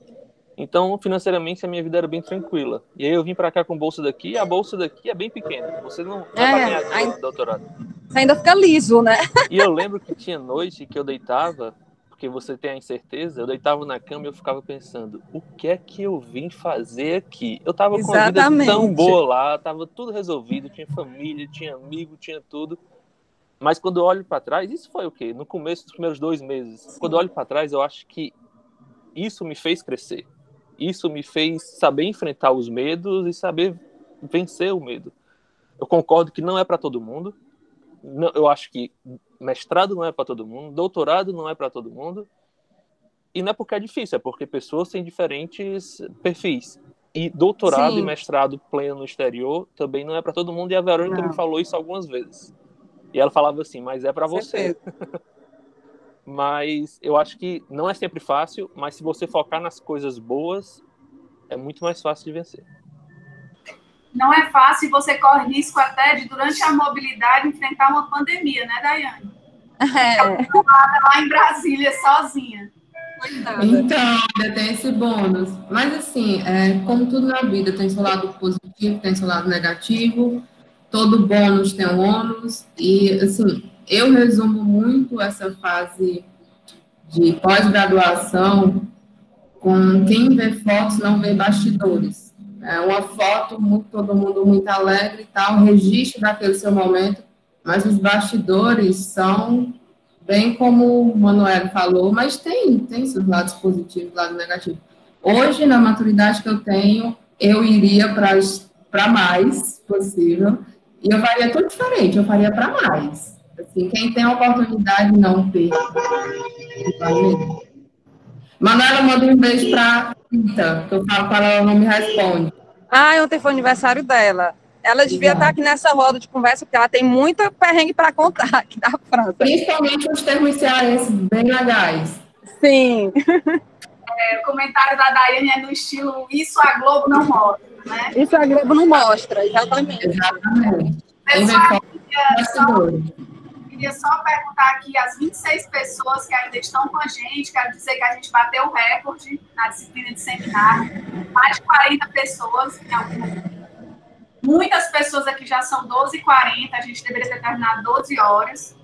então financeiramente a minha vida era bem tranquila. E aí eu vim para cá com bolsa daqui, e a bolsa daqui é bem pequena, você não vai ganhar dinheiro no doutorado. Você ainda fica liso, né? E eu lembro que tinha noite que eu deitava, porque você tem a incerteza, eu deitava na cama e eu ficava pensando, o que é que eu vim fazer aqui? Eu tava com a vida tão boa lá, tava tudo resolvido, tinha família, tinha amigo, tinha tudo. Mas quando eu olho para trás, isso foi o quê? No começo dos primeiros 2 meses. Quando eu olho para trás, eu acho que isso me fez crescer. Isso me fez saber enfrentar os medos e saber vencer o medo. Eu concordo que não é para todo mundo. Eu acho que mestrado não é para todo mundo, doutorado não é para todo mundo. E não é porque é difícil, é porque pessoas têm diferentes perfis. E doutorado Sim. e mestrado pleno no exterior também não é para todo mundo. E a Verônica me falou isso algumas vezes. E ela falava assim, mas é para você. Mas eu acho que não é sempre fácil, mas se você focar nas coisas boas, é muito mais fácil de vencer. Não é fácil, você corre risco até de, durante a mobilidade, enfrentar uma pandemia, né, Daiane? Lá em Brasília, sozinha. Então, ainda tem esse bônus. Mas, assim, como tudo na vida, tem seu lado positivo, tem seu lado negativo. Todo bônus tem um ônus. E, assim, eu resumo muito essa fase de pós-graduação com quem vê fotos não vê bastidores. É uma foto, todo mundo muito alegre e tal, registro daquele seu momento, mas os bastidores são bem como o Manoel falou, mas tem seus lados positivos, lados negativos. Hoje, na maturidade que eu tenho, eu iria para mais possível, e eu faria tudo diferente, eu faria para mais. Assim, quem tem a oportunidade, não perca. Manuela, manda um beijo para Rita, que eu falo para ela, não me responde. Ontem foi o aniversário dela. Ela devia estar aqui nessa roda de conversa, porque ela tem muita perrengue para contar aqui da França. Principalmente os termos cearenses bem legais. Sim. O comentário da Daiane é no estilo, isso a Globo não mostra, né? Isso a Globo não mostra, exatamente. Exatamente. Pessoal, queria só perguntar aqui as 26 pessoas que ainda estão com a gente, quero dizer que a gente bateu o recorde na disciplina de seminário, mais de 40 pessoas em algum momento. Muitas pessoas aqui já são 12h40, a gente deveria ter terminado 12 horas.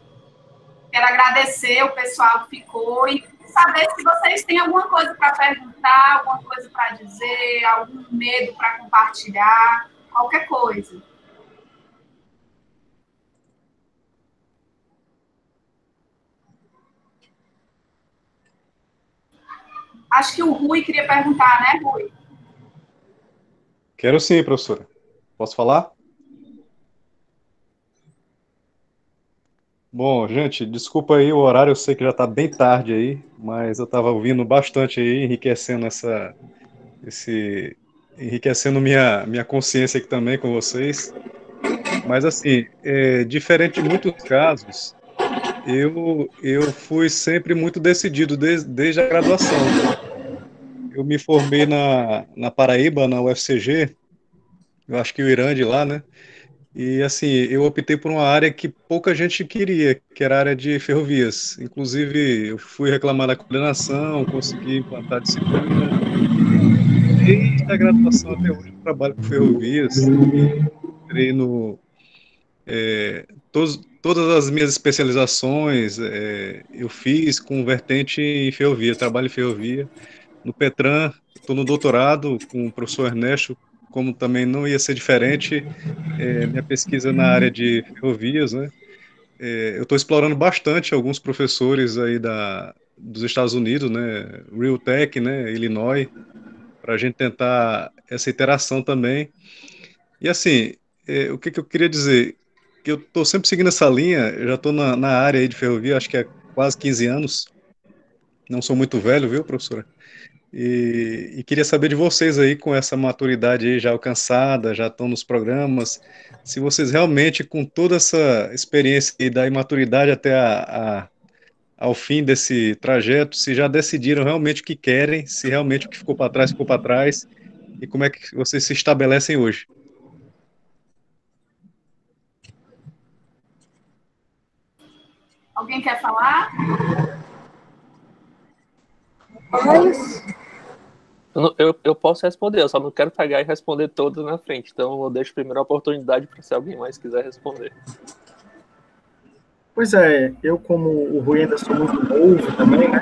Quero agradecer o pessoal que ficou e saber se vocês têm alguma coisa para perguntar, alguma coisa para dizer, algum medo para compartilhar, qualquer coisa. Acho que o Rui queria perguntar, né, Rui? Quero sim, professora. Posso falar? Bom, gente, desculpa aí o horário, eu sei que já está bem tarde aí, mas eu estava ouvindo bastante aí, enriquecendo minha consciência aqui também com vocês. Mas assim, diferente de muitos casos, eu fui sempre muito decidido desde a graduação. Eu me formei na Paraíba, na UFCG, eu acho que o Irã de lá, né? E assim, eu optei por uma área que pouca gente queria, que era a área de ferrovias. Inclusive, eu fui reclamar da coordenação, consegui implantar a disciplina. Desde a graduação até hoje, eu trabalho com ferrovias. Treino todas as minhas especializações, eu fiz com vertente em ferrovia, trabalho em ferrovia. No Petran, estou no doutorado com o professor Ernesto, como também não ia ser diferente, minha pesquisa na área de ferrovias, né? Eu estou explorando bastante alguns professores aí dos Estados Unidos, né? Real Tech, né? Illinois, para a gente tentar essa interação também. E assim, o que eu queria dizer? Que eu estou sempre seguindo essa linha, eu já estou na área aí de ferrovia, acho que há quase 15 anos, não sou muito velho, viu, professora? E queria saber de vocês aí, com essa maturidade aí já alcançada, já estão nos programas, se vocês realmente, com toda essa experiência e da imaturidade até ao fim desse trajeto, se já decidiram realmente o que querem, se realmente o que ficou para trás, e como é que vocês se estabelecem hoje. Alguém quer falar? Eu posso responder, eu só não quero pegar e responder todas na frente, então eu deixo primeiro a oportunidade para se alguém mais quiser responder. Pois é, eu como o Rui ainda sou muito novo também, né?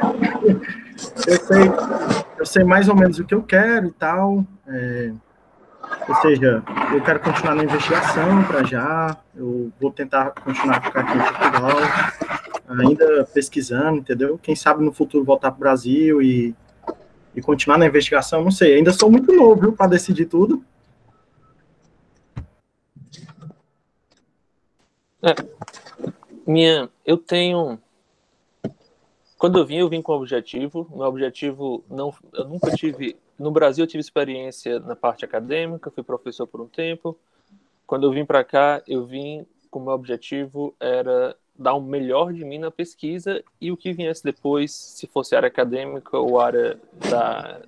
Eu sei mais ou menos o que eu quero e tal. Ou seja, eu quero continuar na investigação para já, eu vou tentar continuar a ficar aqui em Portugal, ainda pesquisando, entendeu? Quem sabe no futuro voltar para o Brasil e continuar na investigação, não sei. Ainda sou muito novo, viu, para decidir tudo. Eu tenho... Quando eu vim com o objetivo. Meu objetivo, eu nunca tive... No Brasil, eu tive experiência na parte acadêmica, fui professor por um tempo. Quando eu vim para cá, eu vim com o meu objetivo era dar o melhor de mim na pesquisa e o que viesse depois, se fosse área acadêmica ou área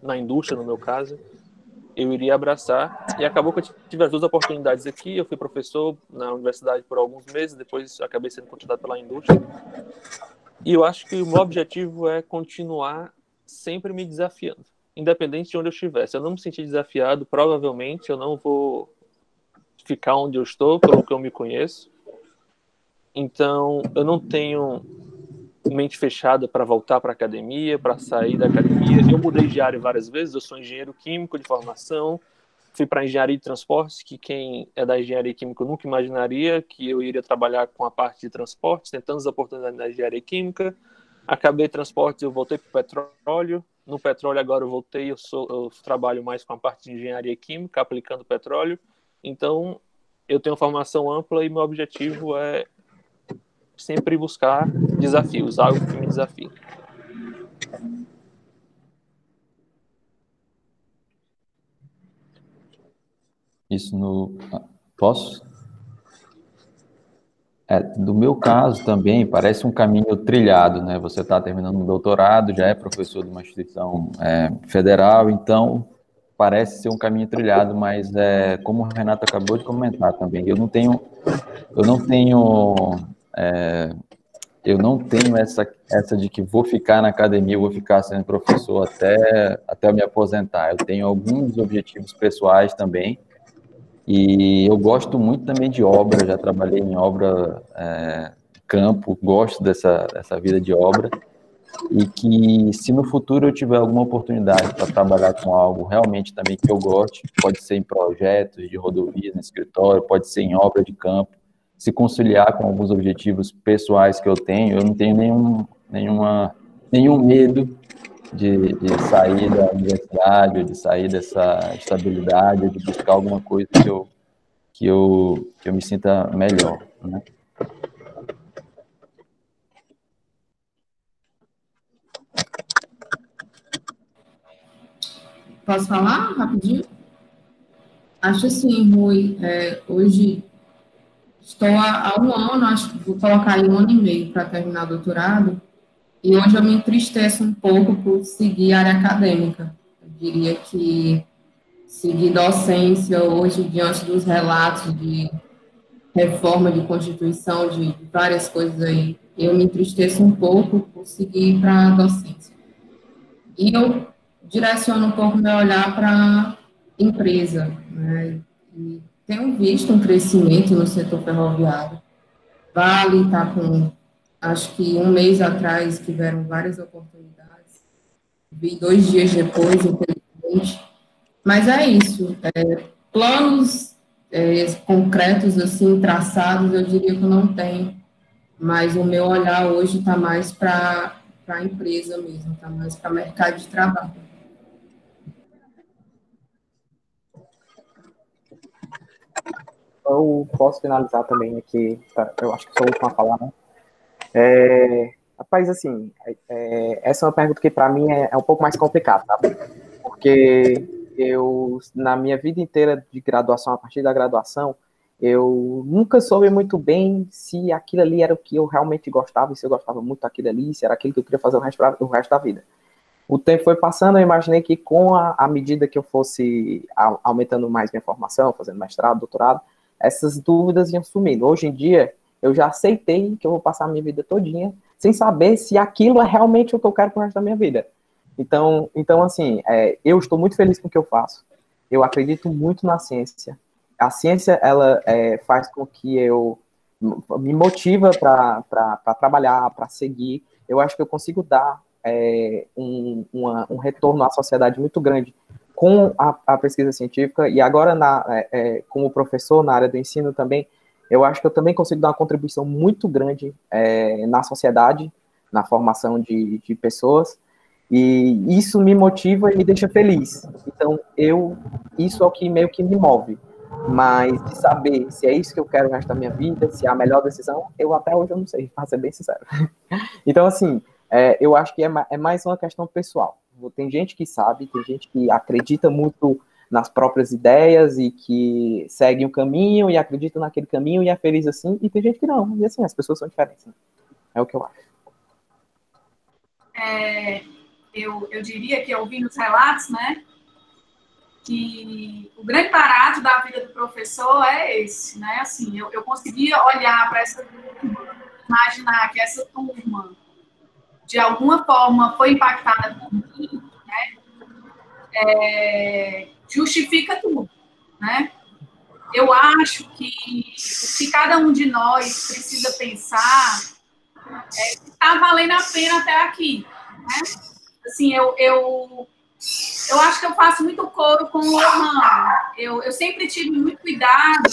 na indústria, no meu caso, eu iria abraçar. E acabou que eu tive as duas oportunidades aqui. Eu fui professor na universidade por alguns meses, depois acabei sendo continuado pela indústria. E eu acho que o meu objetivo é continuar sempre me desafiando, independente de onde eu estiver. Se eu não me sentir desafiado, provavelmente eu não vou ficar onde eu estou, pelo que eu me conheço. Então, eu não tenho mente fechada para voltar para a academia, para sair da academia. Eu mudei de área várias vezes, eu sou engenheiro químico de formação, fui para engenharia de transportes, que quem é da engenharia química nunca imaginaria que eu iria trabalhar com a parte de transportes, tem tantas oportunidades na engenharia química. Acabei transportes, eu voltei para o petróleo. No petróleo agora eu voltei, eu trabalho mais com a parte de engenharia química, aplicando petróleo. Então, eu tenho formação ampla e meu objetivo é sempre buscar desafios, algo que me desafie. Posso? Do meu caso também, parece um caminho trilhado, né? Você está terminando um doutorado, já é professor de uma instituição federal, então parece ser um caminho trilhado, mas como o Renato acabou de comentar também, eu não tenho essa de que vou ficar na academia, vou ficar sendo professor até eu me aposentar. Eu tenho alguns objetivos pessoais também, e eu gosto muito também de obra, já trabalhei em obra, campo, gosto dessa vida de obra, e que se no futuro eu tiver alguma oportunidade para trabalhar com algo realmente também que eu goste, pode ser em projetos de rodovia, no escritório, pode ser em obra de campo, se conciliar com alguns objetivos pessoais que eu não tenho nenhum medo de sair da universidade, ou de sair dessa estabilidade, ou de buscar alguma coisa que eu me sinta melhor, né? Posso falar rapidinho? Acho assim, Rui, hoje estou há um ano, acho que vou colocar aí 1 ano e meio para terminar o doutorado, e hoje eu me entristeço um pouco por seguir a área acadêmica. Eu diria que seguir docência hoje, diante dos relatos de reforma de Constituição, de várias coisas aí, eu me entristeço um pouco por seguir para a docência. E eu direciono um pouco meu olhar para a empresa, né? E tenho visto um crescimento no setor ferroviário. Vale está com, acho que 1 mês atrás, tiveram várias oportunidades. Vi 2 dias depois, infelizmente. Mas é isso. Planos concretos, assim, traçados, eu diria que eu não tenho. Mas o meu olhar hoje está mais para a empresa mesmo, está mais para o mercado de trabalho. Eu posso finalizar também aqui, eu acho que sou o último a falar, né? Rapaz, assim, essa é uma pergunta que para mim é um pouco mais complicada, tá? Porque eu, na minha vida inteira de graduação, a partir da graduação, eu nunca soube muito bem se aquilo ali era o que eu realmente gostava, e se eu gostava muito daquilo ali, se era aquilo que eu queria fazer o resto da vida. O tempo foi passando, eu imaginei que com a medida que eu fosse aumentando mais minha formação, fazendo mestrado, doutorado, essas dúvidas iam sumindo. Hoje em dia, eu já aceitei que eu vou passar a minha vida todinha sem saber se aquilo é realmente o que eu quero pro resto da minha vida. Então assim, eu estou muito feliz com o que eu faço. Eu acredito muito na ciência. A ciência, ela faz com que eu me motiva para trabalhar, para seguir. Eu acho que eu consigo dar um retorno à sociedade muito grande com a pesquisa científica, e agora como professor na área do ensino também, eu acho que eu também consigo dar uma contribuição muito grande na sociedade, na formação de pessoas, e isso me motiva e me deixa feliz. Então, isso é o que meio que me move. Mas de saber se é isso que eu quero o resto da minha vida, se é a melhor decisão, eu até hoje eu não sei, para ser bem sincero. Então, assim, eu acho que é mais uma questão pessoal. Tem gente que sabe, tem gente que acredita muito nas próprias ideias e que segue um caminho e acredita naquele caminho e é feliz assim, e tem gente que não. E assim, as pessoas são diferentes. Né? É o que eu acho. Eu diria que, ouvindo os relatos, né, que o grande barato da vida do professor é esse, né, assim, eu conseguia olhar para essa turma, imaginar que essa turma, de alguma forma, foi impactada por mim, né, justifica tudo, né. Eu acho que o que cada um de nós precisa pensar se está valendo a pena até aqui, né? Assim, eu acho que eu faço muito coro com o irmão. Eu sempre tive muito cuidado,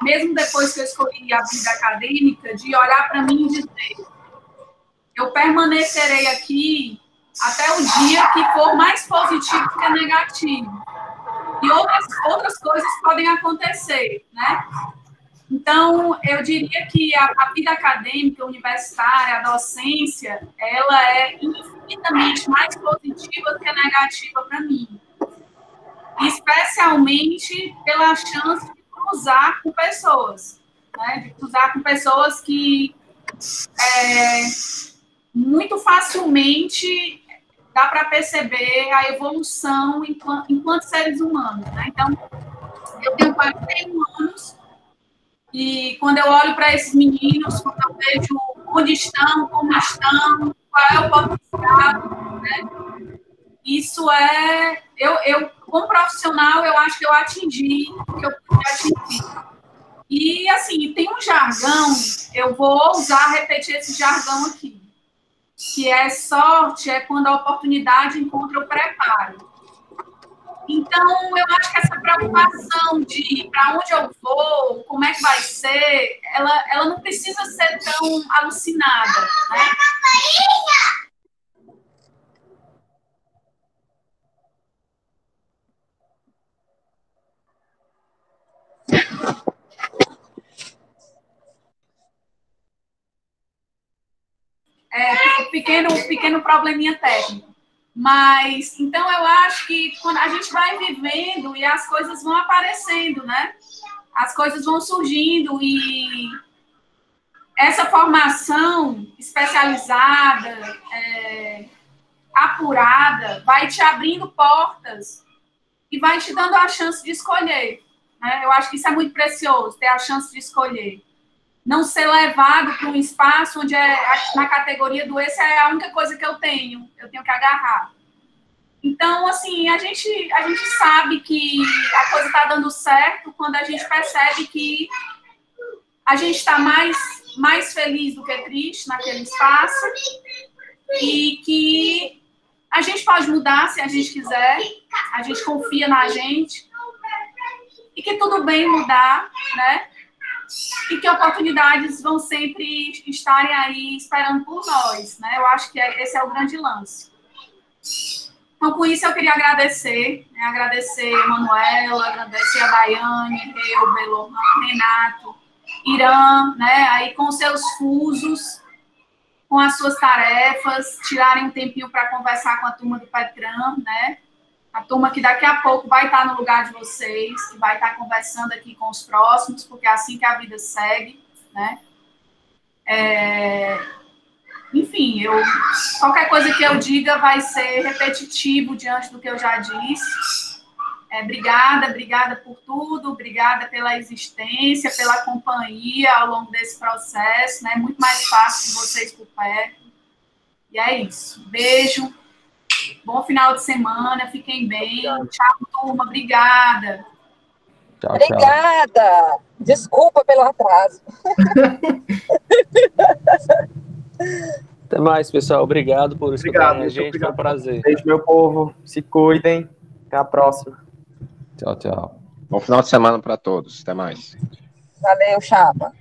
mesmo depois que eu escolhi a vida acadêmica, de olhar para mim e dizer: eu permanecerei aqui até o dia que for mais positivo que negativo. E outras coisas podem acontecer, né? Então, eu diria que a vida acadêmica, universitária, a docência, ela é infinitamente mais positiva do que negativa para mim. Especialmente pela chance de cruzar com pessoas, né? De cruzar com pessoas que muito facilmente dá para perceber a evolução enquanto seres humanos, né? Então, eu tenho 41 anos, e quando eu olho para esses meninos, quando eu vejo onde estão, como estão, qual é o potencial, né? Isso como profissional, eu acho que eu atingi o que eu podia atingir. E, assim, tem um jargão, eu vou ousar repetir esse jargão aqui, que sorte é quando a oportunidade encontra o preparo. Então, eu acho que essa preocupação de para onde eu vou, como é que vai ser, ela não precisa ser tão alucinada, né? Pequeno probleminha técnico. Mas, então, eu acho que quando a gente vai vivendo e as coisas vão aparecendo, né? As coisas vão surgindo e essa formação especializada, apurada, vai te abrindo portas e vai te dando a chance de escolher, né? Eu acho que isso é muito precioso, ter a chance de escolher. Não ser levado para um espaço onde na categoria do esse é a única coisa que eu tenho que agarrar. Então, assim, a gente sabe que a coisa está dando certo quando a gente percebe que a gente está mais feliz do que triste naquele espaço e que a gente pode mudar se a gente quiser, a gente confia na gente e que tudo bem mudar, né? E que oportunidades vão sempre estarem aí esperando por nós, né? Eu acho que esse é o grande lance. Então, com isso, eu queria agradecer, né? Agradecer a Manuela, agradecer a Daiane, Elber, Lohan, Renato, Irã, né? Aí com seus fusos, com as suas tarefas, tirarem um tempinho para conversar com a turma do Petran, né? A turma que daqui a pouco vai estar no lugar de vocês, que vai estar conversando aqui com os próximos, porque é assim que a vida segue, né? Enfim, qualquer coisa que eu diga vai ser repetitivo diante do que eu já disse. Obrigada por tudo, obrigada pela existência, pela companhia ao longo desse processo, né? Muito mais fácil com vocês por perto. E é isso. Beijo. Bom final de semana, fiquem bem. Tchau, turma. Obrigada. Tchau, Obrigada. Desculpa pelo atraso. Até mais, pessoal. Obrigado por escutarem a gente. Foi um prazer. Beijo, meu povo. Se cuidem. Até a próxima. Tchau, tchau. Bom final de semana para todos. Até mais. Valeu, Chapa.